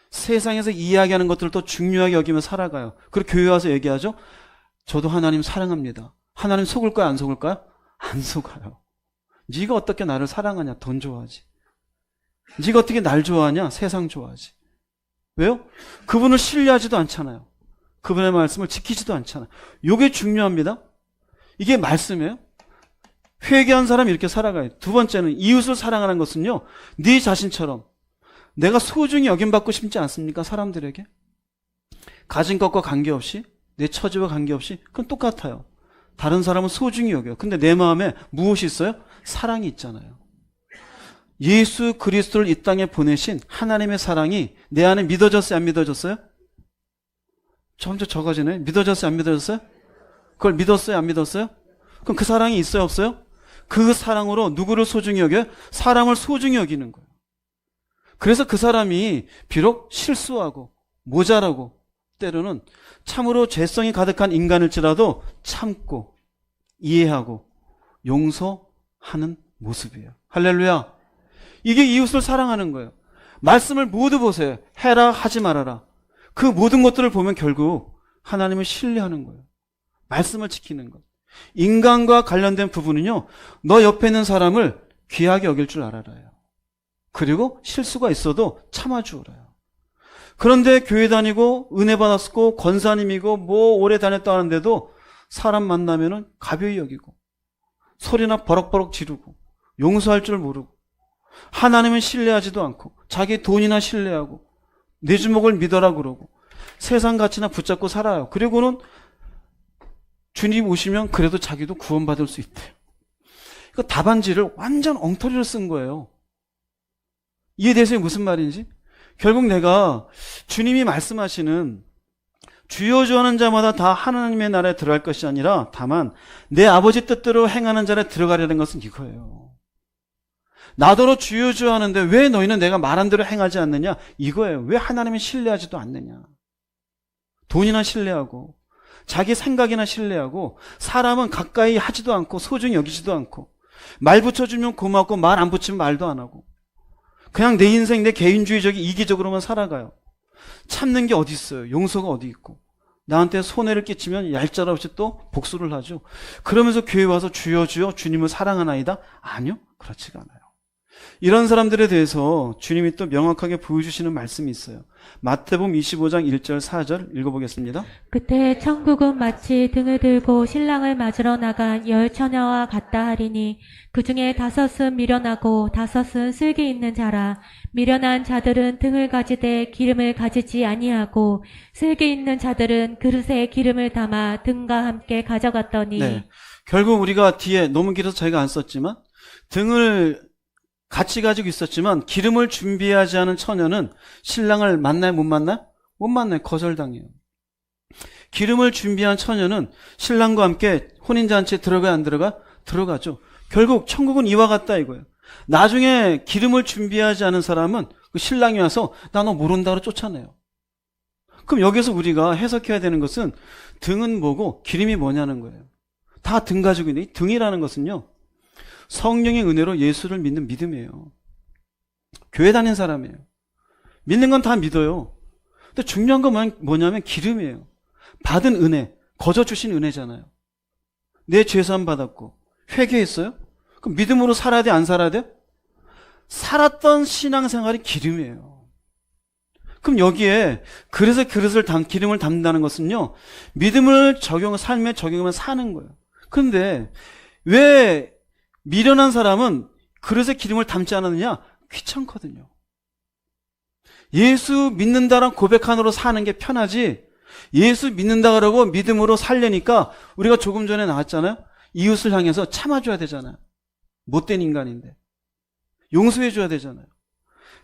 세상에서 이야기하는 것들을 더 중요하게 여기며 살아가요. 그리고 교회 와서 얘기하죠. 저도 하나님 사랑합니다. 하나님 속을까요? 안 속을까요? 안 속아요. 네가 어떻게 나를 사랑하냐? 돈 좋아하지. 네가 어떻게 날 좋아하냐? 세상 좋아하지. 왜요? 그분을 신뢰하지도 않잖아요. 그분의 말씀을 지키지도 않잖아요. 이게 중요합니다. 이게 말씀이에요. 회개한 사람이 이렇게 살아가요. 두 번째는 이웃을 사랑하는 것은요. 네 자신처럼 내가 소중히 여김받고 싶지 않습니까? 사람들에게. 가진 것과 관계없이 내 처지와 관계없이 그건 똑같아요. 다른 사람은 소중히 여겨요. 근데 내 마음에 무엇이 있어요? 사랑이 있잖아요. 예수 그리스도를 이 땅에 보내신 하나님의 사랑이 내 안에 믿어졌어요? 안 믿어졌어요? 점점 적어지네. 믿어졌어요? 안 믿어졌어요? 그걸 믿었어요? 안 믿었어요? 그럼 그 사랑이 있어요? 없어요? 그 사랑으로 누구를 소중히 여겨요? 사람을 소중히 여기는 거예요. 그래서 그 사람이 비록 실수하고 모자라고 때로는 참으로 죄성이 가득한 인간일지라도 참고 이해하고 용서하는 모습이에요. 할렐루야. 이게 이웃을 사랑하는 거예요. 말씀을 모두 보세요. 해라 하지 말아라. 그 모든 것들을 보면 결국 하나님을 신뢰하는 거예요. 말씀을 지키는 것. 인간과 관련된 부분은요, 너 옆에 있는 사람을 귀하게 여길 줄 알아라요. 그리고 실수가 있어도 참아주어라요. 그런데 교회 다니고 은혜 받았고 권사님이고 뭐 오래 다녔다 하는데도 사람 만나면은 가벼이 여기고 소리나 버럭버럭 지르고 용서할 줄 모르고 하나님은 신뢰하지도 않고 자기 돈이나 신뢰하고 내 주먹을 믿어라 그러고 세상 가치나 붙잡고 살아요. 그리고는 주님 오시면 그래도 자기도 구원받을 수 있대요. 그 답안지를 완전 엉터리로 쓴 거예요. 이해되세요? 무슨 말인지? 결국 내가 주님이 말씀하시는 주여 주하는 자마다 다 하나님의 나라에 들어갈 것이 아니라 다만 내 아버지 뜻대로 행하는 자에 들어가려는 것은 이거예요. 나더러 주여 주여 하는데 왜 너희는 내가 말한 대로 행하지 않느냐? 이거예요. 왜 하나님을 신뢰하지도 않느냐? 돈이나 신뢰하고 자기 생각이나 신뢰하고 사람은 가까이 하지도 않고 소중히 여기지도 않고 말 붙여주면 고맙고 말 안 붙이면 말도 안 하고 그냥 내 인생 내 개인주의적인 이기적으로만 살아가요. 참는 게 어디 있어요? 용서가 어디 있고 나한테 손해를 끼치면 얄짤없이 또 복수를 하죠. 그러면서 교회 와서 주여 주여 주님을 사랑하나이다? 아니요, 그렇지가 않아요. 이런 사람들에 대해서 주님이 또 명확하게 보여주시는 말씀이 있어요. 마태복음 25장 1절 4절 읽어보겠습니다. 그때 천국은 마치 등을 들고 신랑을 맞으러 나간 10처녀와 같다 하리니 그 중에 5은 미련하고 5은 슬기 있는 자라. 미련한 자들은 등을 가지되 기름을 가지지 아니하고 슬기 있는 자들은 그릇에 기름을 담아 등과 함께 가져갔더니. 네, 결국 우리가 뒤에 너무 길어서 저희가 안 썼지만 등을 같이 가지고 있었지만 기름을 준비하지 않은 처녀는 신랑을 만나요? 못 만나요? 못 만나요. 거절당해요. 기름을 준비한 처녀는 신랑과 함께 혼인잔치에 들어가야 안 들어가? 들어가죠. 결국 천국은 이와 같다 이거예요. 나중에 기름을 준비하지 않은 사람은 그 신랑이 와서 나 너 모른다고 쫓아내요. 그럼 여기서 우리가 해석해야 되는 것은 등은 뭐고 기름이 뭐냐는 거예요. 다 등 가지고 있는 이 등이라는 것은요, 성령의 은혜로 예수를 믿는 믿음이에요. 교회 다니는 사람이에요. 믿는 건 다 믿어요. 근데 중요한 건 뭐냐면 기름이에요. 받은 은혜, 거저 주신 은혜잖아요. 내 죄사함 받았고 회개했어요? 그럼 믿음으로 살아야 돼, 안 살아야 돼? 살았던 신앙생활이 기름이에요. 그럼 여기에 그래서 기름을 담는다는 것은요, 믿음을 삶에 적용하면 사는 거예요. 그런데 왜 미련한 사람은 그릇에 기름을 담지 않았느냐? 귀찮거든요. 예수 믿는다란 고백하느라 사는 게 편하지, 예수 믿는다 그러고 믿음으로 살려니까 우리가 조금 전에 나왔잖아요. 이웃을 향해서 참아줘야 되잖아요. 못된 인간인데 용서해줘야 되잖아요.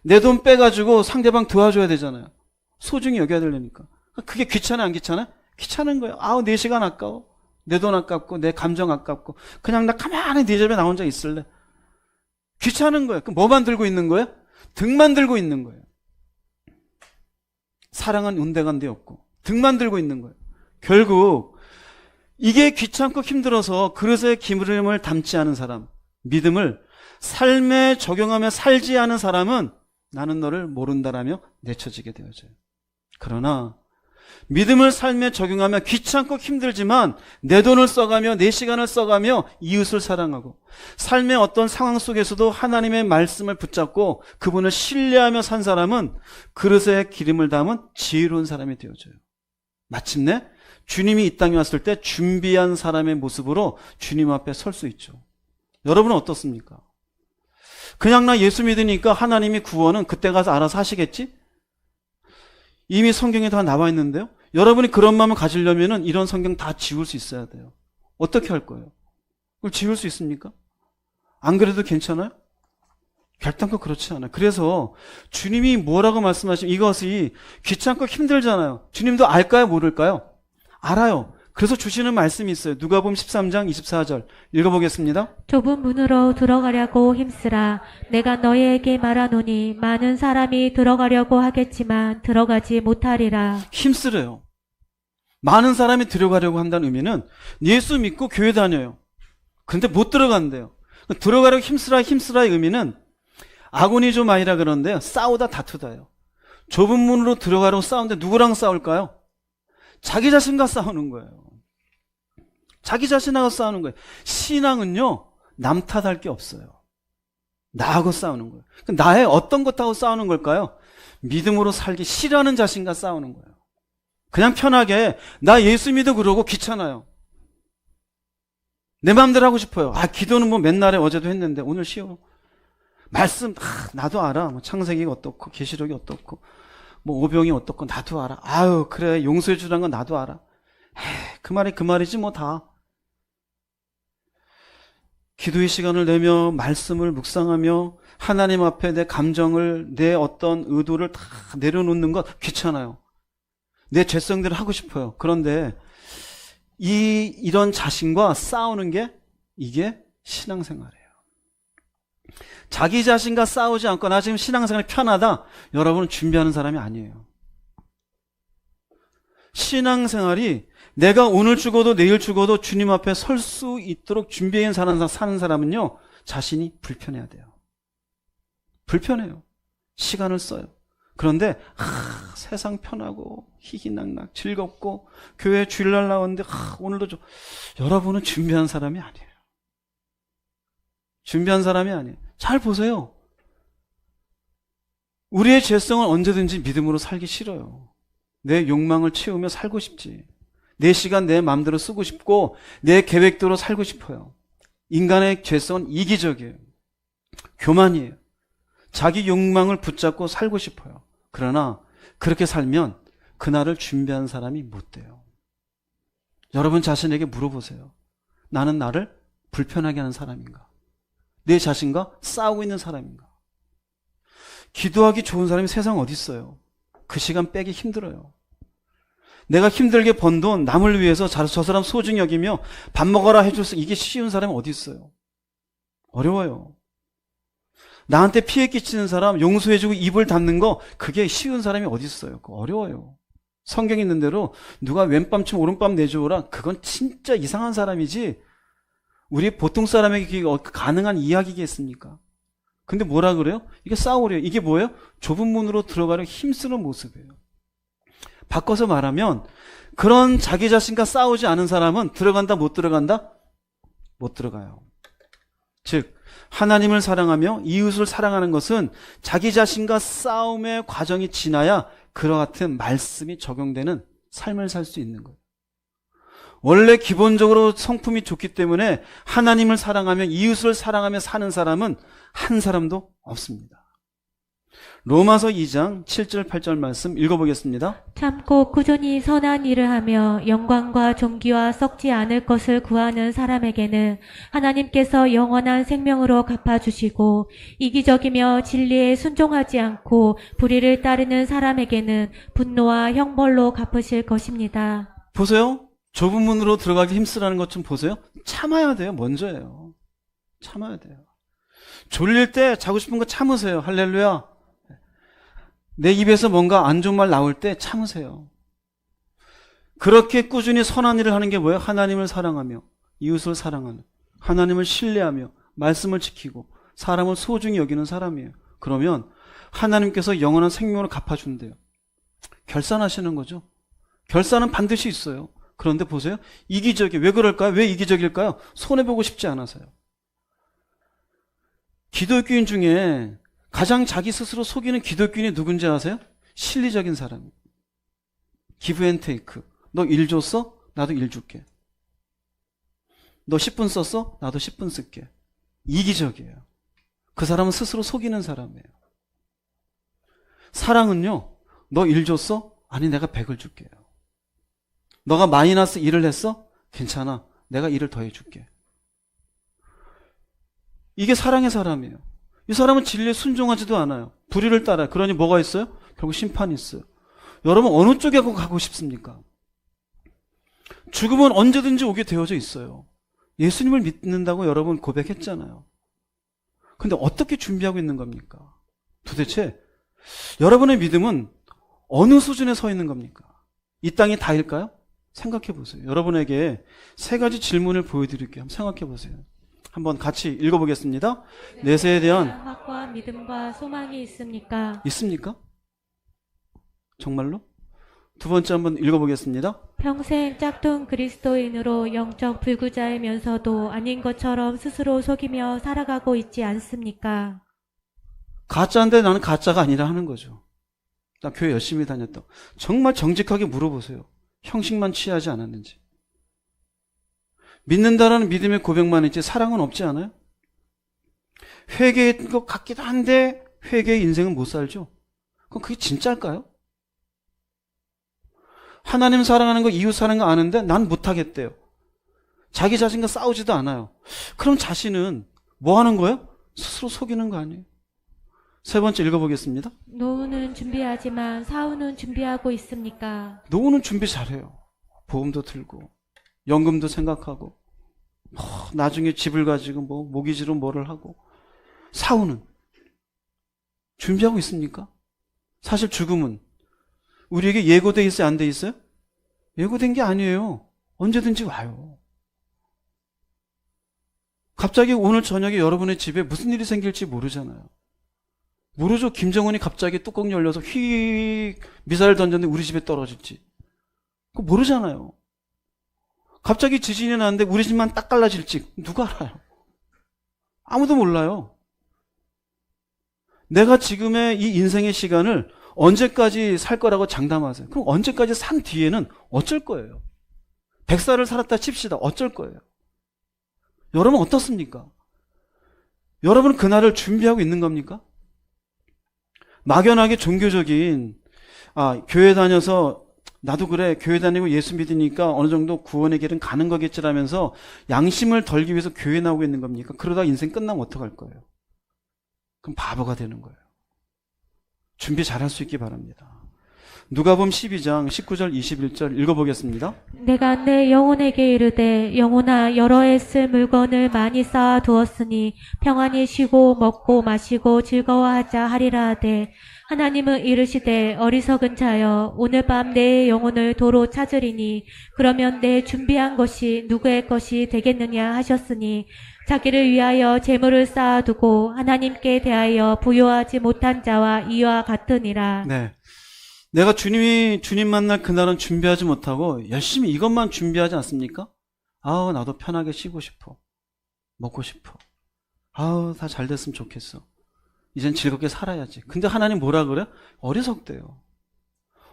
내 돈 빼가지고 상대방 도와줘야 되잖아요. 소중히 여겨야 되려니까. 그게 귀찮아 안 귀찮아? 귀찮은 거예요. 아우 내 시간 아까워, 내 돈 아깝고 내 감정 아깝고 그냥 나 가만히 네 집에 나 혼자 있을래. 귀찮은 거예요. 그럼 뭐만 들고 있는 거예요? 등만 들고 있는 거예요. 사랑은 운대간데 없고 등만 들고 있는 거예요. 결국 이게 귀찮고 힘들어서 그릇에 기름을 담지 않은 사람, 믿음을 삶에 적용하며 살지 않은 사람은 나는 너를 모른다라며 내쳐지게 되어져요. 그러나 믿음을 삶에 적용하며 귀찮고 힘들지만 내 돈을 써가며 내 시간을 써가며 이웃을 사랑하고 삶의 어떤 상황 속에서도 하나님의 말씀을 붙잡고 그분을 신뢰하며 산 사람은 그릇에 기름을 담은 지혜로운 사람이 되어져요. 마침내 주님이 이 땅에 왔을 때 준비한 사람의 모습으로 주님 앞에 설 수 있죠. 여러분은 어떻습니까? 그냥 나 예수 믿으니까 하나님이 구원은 그때 가서 알아서 하시겠지? 이미 성경에 다 나와 있는데요. 여러분이 그런 마음을 가지려면 이런 성경 다 지울 수 있어야 돼요. 어떻게 할 거예요? 그걸 지울 수 있습니까? 안 그래도 괜찮아요? 결단코 그렇지 않아요. 그래서 주님이 뭐라고 말씀하시면 이것이 귀찮고 힘들잖아요. 주님도 알까요? 모를까요? 알아요. 그래서 주시는 말씀이 있어요. 누가복음 13장 24절 읽어보겠습니다. 좁은 문으로 들어가려고 힘쓰라. 내가 너희에게 말하노니 많은 사람이 들어가려고 하겠지만 들어가지 못하리라. 힘쓰래요. 많은 사람이 들어가려고 한다는 의미는 예수 믿고 교회 다녀요. 그런데 못 들어간대요. 들어가려고 힘쓰라의 의미는 아고니좀 아니라 그러는데요. 싸우다 다투다요. 좁은 문으로 들어가려고 싸우는데 누구랑 싸울까요? 자기 자신과 싸우는 거예요. 자기 자신하고 싸우는 거예요. 신앙은요, 남 탓할 게 없어요. 나하고 싸우는 거예요. 나의 어떤 것하고 싸우는 걸까요? 믿음으로 살기 싫어하는 자신과 싸우는 거예요. 그냥 편하게 나 예수 믿어 그러고 귀찮아요. 내 마음대로 하고 싶어요. 기도는 뭐 맨날에 어제도 했는데 오늘 쉬워. 말씀 나도 알아. 뭐 창세기가 어떻고 계시록이 어떻고 뭐 오병이 어떻고 나도 알아. 그래 용서해 주라는 건 나도 알아. 그 말이 그 말이지 뭐 다. 기도의 시간을 내며 말씀을 묵상하며 하나님 앞에 내 감정을, 내 어떤 의도를 다 내려놓는 것 귀찮아요. 내 죄성대로 하고 싶어요. 그런데 이런 자신과 싸우는 게 이게 신앙생활이에요. 자기 자신과 싸우지 않고 나 지금 신앙생활이 편하다. 여러분은 준비하는 사람이 아니에요. 신앙생활이 내가 오늘 죽어도 내일 죽어도 주님 앞에 설 수 있도록 준비해 사는 사람은요, 자신이 불편해야 돼요. 불편해요. 시간을 써요. 그런데 세상 편하고 희희낙낙 즐겁고 교회 주일날 나오는데 오늘도 여러분은 준비한 사람이 아니에요. 준비한 사람이 아니에요. 잘 보세요. 우리의 죄성은 언제든지 믿음으로 살기 싫어요. 내 욕망을 채우며 살고 싶지. 내 시간 내 마음대로 쓰고 싶고 내 계획대로 살고 싶어요. 인간의 죄성은 이기적이에요. 교만이에요. 자기 욕망을 붙잡고 살고 싶어요. 그러나 그렇게 살면 그날을 준비한 사람이 못 돼요. 여러분 자신에게 물어보세요. 나는 나를 불편하게 하는 사람인가? 내 자신과 싸우고 있는 사람인가? 기도하기 좋은 사람이 세상 어디 있어요? 그 시간 빼기 힘들어요. 내가 힘들게 번 돈 남을 위해서 저 사람 소중히 여기며 밥 먹어라 해줘서 이게 쉬운 사람이 어디 있어요? 어려워요. 나한테 피해 끼치는 사람 용서해주고 입을 닫는 거 그게 쉬운 사람이 어디 있어요? 그거 어려워요. 성경에 있는 대로 누가 왼밤 치면 오른밤 내줘라, 그건 진짜 이상한 사람이지 우리 보통 사람에게 그게 가능한 이야기겠습니까? 근데 뭐라 그래요? 이게 싸우래요. 이게 뭐예요? 좁은 문으로 들어가려 힘쓰는 모습이에요. 바꿔서 말하면 그런 자기 자신과 싸우지 않은 사람은 들어간다 못 들어간다? 못 들어가요. 즉 하나님을 사랑하며 이웃을 사랑하는 것은 자기 자신과 싸움의 과정이 지나야 그와 같은 말씀이 적용되는 삶을 살 수 있는 거예요. 원래 기본적으로 성품이 좋기 때문에 하나님을 사랑하며 이웃을 사랑하며 사는 사람은 한 사람도 없습니다. 로마서 2장 7절 8절 말씀 읽어보겠습니다. 참고 꾸준히 선한 일을 하며 영광과 존귀와 썩지 않을 것을 구하는 사람에게는 하나님께서 영원한 생명으로 갚아주시고, 이기적이며 진리에 순종하지 않고 불의를 따르는 사람에게는 분노와 형벌로 갚으실 것입니다. 보세요. 좁은 문으로 들어가기 힘쓰라는 것 좀 보세요. 참아야 돼요. 먼저예요. 참아야 돼요. 졸릴 때 자고 싶은 거 참으세요. 할렐루야. 내 입에서 뭔가 안 좋은 말 나올 때 참으세요. 그렇게 꾸준히 선한 일을 하는 게 뭐예요? 하나님을 사랑하며 이웃을 사랑하는, 하나님을 신뢰하며 말씀을 지키고 사람을 소중히 여기는 사람이에요. 그러면 하나님께서 영원한 생명으로 갚아준대요. 결산하시는 거죠. 결산은 반드시 있어요. 그런데 보세요. 이기적이에요. 왜 그럴까요? 왜 이기적일까요? 손해보고 싶지 않아서요. 기독교인 중에 가장 자기 스스로 속이는 기독교인이 누군지 아세요? 실리적인 사람이에요. 기브 앤 테이크. 너 일 줬어? 나도 일 줄게. 너 10분 썼어? 나도 10분 쓸게. 이기적이에요. 그 사람은 스스로 속이는 사람이에요. 사랑은요, 너 일 줬어? 아니 내가 100을 줄게요. 너가 마이너스 1을 했어? 괜찮아. 내가 1을 더 해줄게. 이게 사랑의 사람이에요. 이 사람은 진리에 순종하지도 않아요. 불의를 따라요. 그러니 뭐가 있어요? 결국 심판이 있어요. 여러분 어느 쪽에 가고 싶습니까? 죽음은 언제든지 오게 되어져 있어요. 예수님을 믿는다고 여러분 고백했잖아요. 근데 어떻게 준비하고 있는 겁니까? 도대체 여러분의 믿음은 어느 수준에 서 있는 겁니까? 이 땅이 다일까요? 생각해 보세요. 여러분에게 세 가지 질문을 보여드릴게요. 한번 생각해 보세요. 한번 같이 읽어보겠습니다. 내세에 대한 확고한 믿음과 소망이 있습니까? 있습니까? 정말로? 두 번째 한번 읽어보겠습니다. 평생 짝퉁 그리스도인으로 영적 불구자이면서도 아닌 것처럼 스스로 속이며 살아가고 있지 않습니까? 가짜인데 나는 가짜가 아니라 하는 거죠. 나 교회 열심히 다녔다. 정말 정직하게 물어보세요. 형식만 취하지 않았는지. 믿는다라는 믿음의 고백만 있지 사랑은 없지 않아요? 회개인 것 같기도 한데 회개의 인생은 못 살죠. 그럼 그게 진짜일까요? 하나님 사랑하는 거 이웃 사랑하는 거 아는데 난 못하겠대요. 자기 자신과 싸우지도 않아요. 그럼 자신은 뭐 하는 거예요? 스스로 속이는 거 아니에요? 세 번째 읽어보겠습니다. 노후는 준비하지만 사후는 준비하고 있습니까? 노후는 준비 잘해요. 보험도 들고 연금도 생각하고 나중에 집을 가지고 뭐 모기지로 뭐를 하고. 사후는 준비하고 있습니까? 사실 죽음은 우리에게 예고돼 있어요? 안 돼 있어요? 예고된 게 아니에요. 언제든지 와요. 갑자기 오늘 저녁에 여러분의 집에 무슨 일이 생길지 모르잖아요. 모르죠. 김정은이 갑자기 뚜껑 열려서 휙 미사일 던졌는데 우리 집에 떨어질지. 그거 모르잖아요. 갑자기 지진이 나는데 우리 집만 딱 갈라질지 누가 알아요? 아무도 몰라요. 내가 지금의 이 인생의 시간을 언제까지 살 거라고 장담하세요? 그럼 언제까지 산 뒤에는 어쩔 거예요? 100살을 살았다 칩시다. 어쩔 거예요? 여러분 어떻습니까? 여러분은 그날을 준비하고 있는 겁니까? 막연하게 종교적인 교회 다녀서 나도 그래 교회 다니고 예수 믿으니까 어느 정도 구원의 길은 가는 거겠지라면서 양심을 덜기 위해서 교회 나오고 있는 겁니까? 그러다 인생 끝나면 어떡할 거예요? 그럼 바보가 되는 거예요. 준비 잘할 수 있기 바랍니다. 누가복음 12장 19절 21절 읽어보겠습니다. 내가 내 영혼에게 이르되 영혼아 여러 해 쓸 물건을 많이 쌓아 두었으니 평안히 쉬고 먹고 마시고 즐거워하자 하리라 하되 하나님은 이르시되 어리석은 자여 오늘 밤 내 영혼을 도로 찾으리니 그러면 내 준비한 것이 누구의 것이 되겠느냐 하셨으니 자기를 위하여 재물을 쌓아두고 하나님께 대하여 부요하지 못한 자와 이와 같으니라. 네. 내가 주님 만날 그날은 준비하지 못하고 열심히 이것만 준비하지 않습니까? 나도 편하게 쉬고 싶어. 먹고 싶어. 다 잘 됐으면 좋겠어. 이젠 즐겁게 살아야지. 근데 하나님 뭐라 그래? 어리석대요.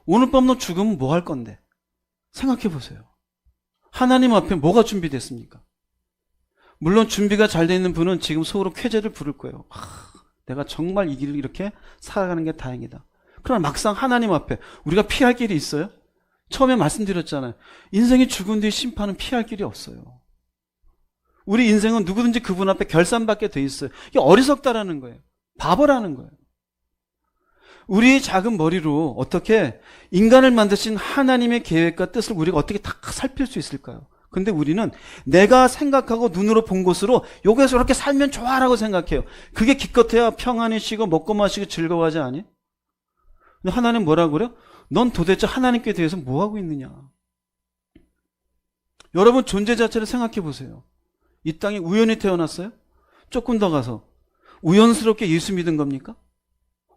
오늘 밤 너 죽으면 뭐 할 건데? 생각해 보세요. 하나님 앞에 뭐가 준비됐습니까? 물론 준비가 잘 돼 있는 분은 지금 속으로 쾌재를 부를 거예요. 내가 정말 이 길을 이렇게 살아가는 게 다행이다. 그러나 막상 하나님 앞에 우리가 피할 길이 있어요? 처음에 말씀드렸잖아요. 인생이 죽은 뒤 심판은 피할 길이 없어요. 우리 인생은 누구든지 그분 앞에 결산받게 돼 있어요. 이게 어리석다라는 거예요. 바보라는 거예요. 우리의 작은 머리로 어떻게 인간을 만드신 하나님의 계획과 뜻을 우리가 어떻게 다 살필 수 있을까요? 근데 우리는 내가 생각하고 눈으로 본 곳으로 여기서 이렇게 살면 좋아라고 생각해요. 그게 기껏해야 평안히 쉬고 먹고 마시고 즐거워하지 않니? 근데 하나님 뭐라고 그래요? 넌 도대체 하나님께 대해서 뭐 하고 있느냐? 여러분 존재 자체를 생각해 보세요. 이 땅에 우연히 태어났어요? 조금 더 가서 우연스럽게 예수 믿은 겁니까?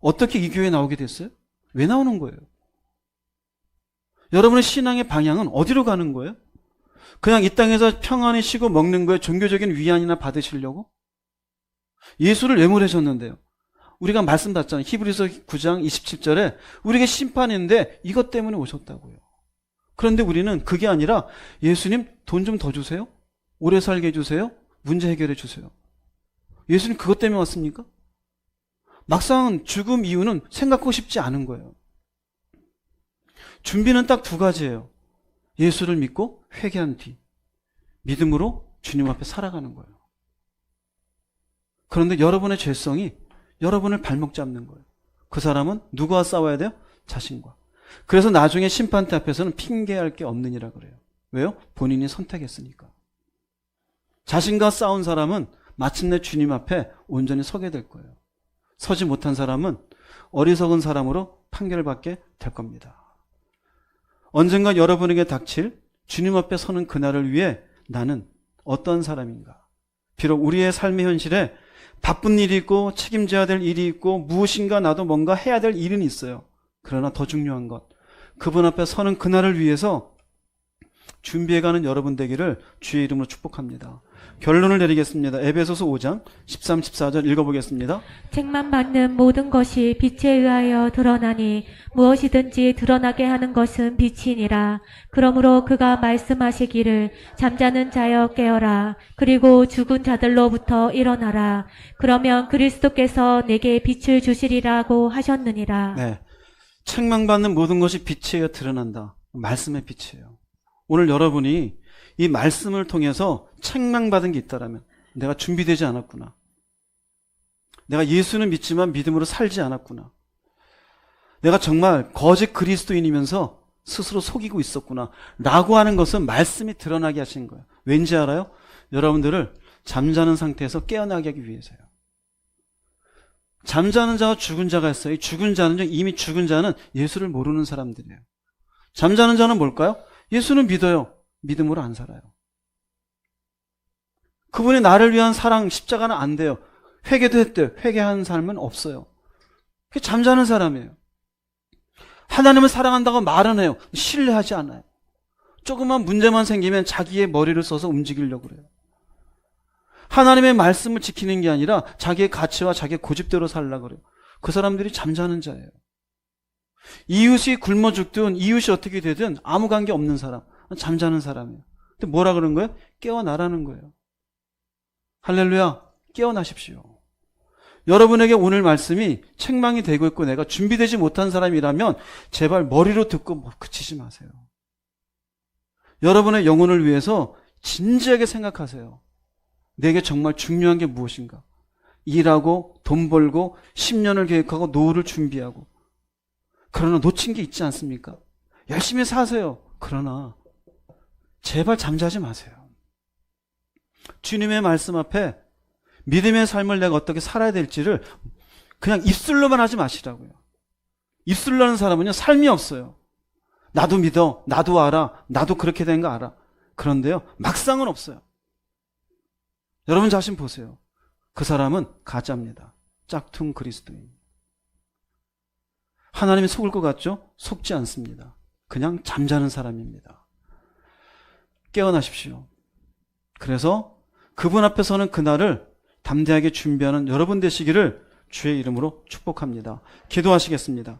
어떻게 이 교회에 나오게 됐어요? 왜 나오는 거예요? 여러분의 신앙의 방향은 어디로 가는 거예요? 그냥 이 땅에서 평안히 쉬고 먹는 거에 종교적인 위안이나 받으시려고? 예수를 왜 보내셨는데요? 우리가 말씀 받잖아요. 히브리서 9장 27절에 우리에게 심판인데 이것 때문에 오셨다고요. 그런데 우리는 그게 아니라 예수님 돈 좀 더 주세요. 오래 살게 해주세요. 문제 해결해 주세요. 예수님 그것 때문에 왔습니까? 막상 죽음 이유는 생각하고 싶지 않은 거예요. 준비는 딱 두 가지예요. 예수를 믿고 회개한 뒤 믿음으로 주님 앞에 살아가는 거예요. 그런데 여러분의 죄성이 여러분을 발목 잡는 거예요. 그 사람은 누구와 싸워야 돼요? 자신과. 그래서 나중에 심판대 앞에서는 핑계할 게 없느니라 그래요. 왜요? 본인이 선택했으니까. 자신과 싸운 사람은 마침내 주님 앞에 온전히 서게 될 거예요. 서지 못한 사람은 어리석은 사람으로 판결받게 될 겁니다. 언젠가 여러분에게 닥칠 주님 앞에 서는 그날을 위해 나는 어떤 사람인가? 비록 우리의 삶의 현실에 바쁜 일이 있고 책임져야 될 일이 있고 무엇인가 나도 뭔가 해야 될 일은 있어요. 그러나 더 중요한 것, 그분 앞에 서는 그날을 위해서 준비해가는 여러분 되기를 주의 이름으로 축복합니다. 결론을 내리겠습니다. 에베소서 5장 13, 14절 읽어보겠습니다. 책만 받는 모든 것이 빛에 의하여 드러나니 무엇이든지 드러나게 하는 것은 빛이니라. 그러므로 그가 말씀하시기를 잠자는 자여 깨어라. 그리고 죽은 자들로부터 일어나라. 그러면 그리스도께서 내게 빛을 주시리라고 하셨느니라. 네, 책망 받는 모든 것이 빛에 의해 드러난다. 말씀의 빛이에요. 오늘 여러분이 이 말씀을 통해서 책망받은 게 있다라면 내가 준비되지 않았구나. 내가 예수는 믿지만 믿음으로 살지 않았구나. 내가 정말 거짓 그리스도인이면서 스스로 속이고 있었구나. 라고 하는 것은 말씀이 드러나게 하신 거예요. 왠지 알아요? 여러분들을 잠자는 상태에서 깨어나게 하기 위해서요. 잠자는 자와 죽은 자가 있어요. 이 죽은 자는요, 이미 죽은 자는 예수를 모르는 사람들이에요. 잠자는 자는 뭘까요? 예수는 믿어요. 믿음으로 안 살아요. 그분이 나를 위한 사랑, 십자가는 안 돼요. 회개도 했대요. 회개하는 삶은 없어요. 그게 잠자는 사람이에요. 하나님을 사랑한다고 말은 해요. 신뢰하지 않아요. 조그만 문제만 생기면 자기의 머리를 써서 움직이려고 그래요. 하나님의 말씀을 지키는 게 아니라 자기의 가치와 자기의 고집대로 살려고 그래요. 그 사람들이 잠자는 자예요. 이웃이 굶어 죽든 이웃이 어떻게 되든 아무 관계 없는 사람, 잠자는 사람이에요. 근데 뭐라 그런 거예요? 깨어나라는 거예요. 할렐루야, 깨어나십시오. 여러분에게 오늘 말씀이 책망이 되고 있고 내가 준비되지 못한 사람이라면 제발 머리로 듣고 그치지 마세요. 여러분의 영혼을 위해서 진지하게 생각하세요. 내게 정말 중요한 게 무엇인가? 일하고 돈 벌고 10년을 계획하고 노후를 준비하고, 그러나 놓친 게 있지 않습니까? 열심히 사세요. 그러나 제발 잠자지 마세요. 주님의 말씀 앞에 믿음의 삶을 내가 어떻게 살아야 될지를 그냥 입술로만 하지 마시라고요. 입술로 하는 사람은요, 삶이 없어요. 나도 믿어, 나도 알아, 나도 그렇게 된 거 알아. 그런데요, 막상은 없어요. 여러분 자신 보세요. 그 사람은 가짜입니다. 짝퉁 그리스도인. 하나님이 속을 것 같죠? 속지 않습니다. 그냥 잠자는 사람입니다. 깨어나십시오. 그래서 그분 앞에 서는 그날을 담대하게 준비하는 여러분 되시기를 주의 이름으로 축복합니다. 기도하시겠습니다.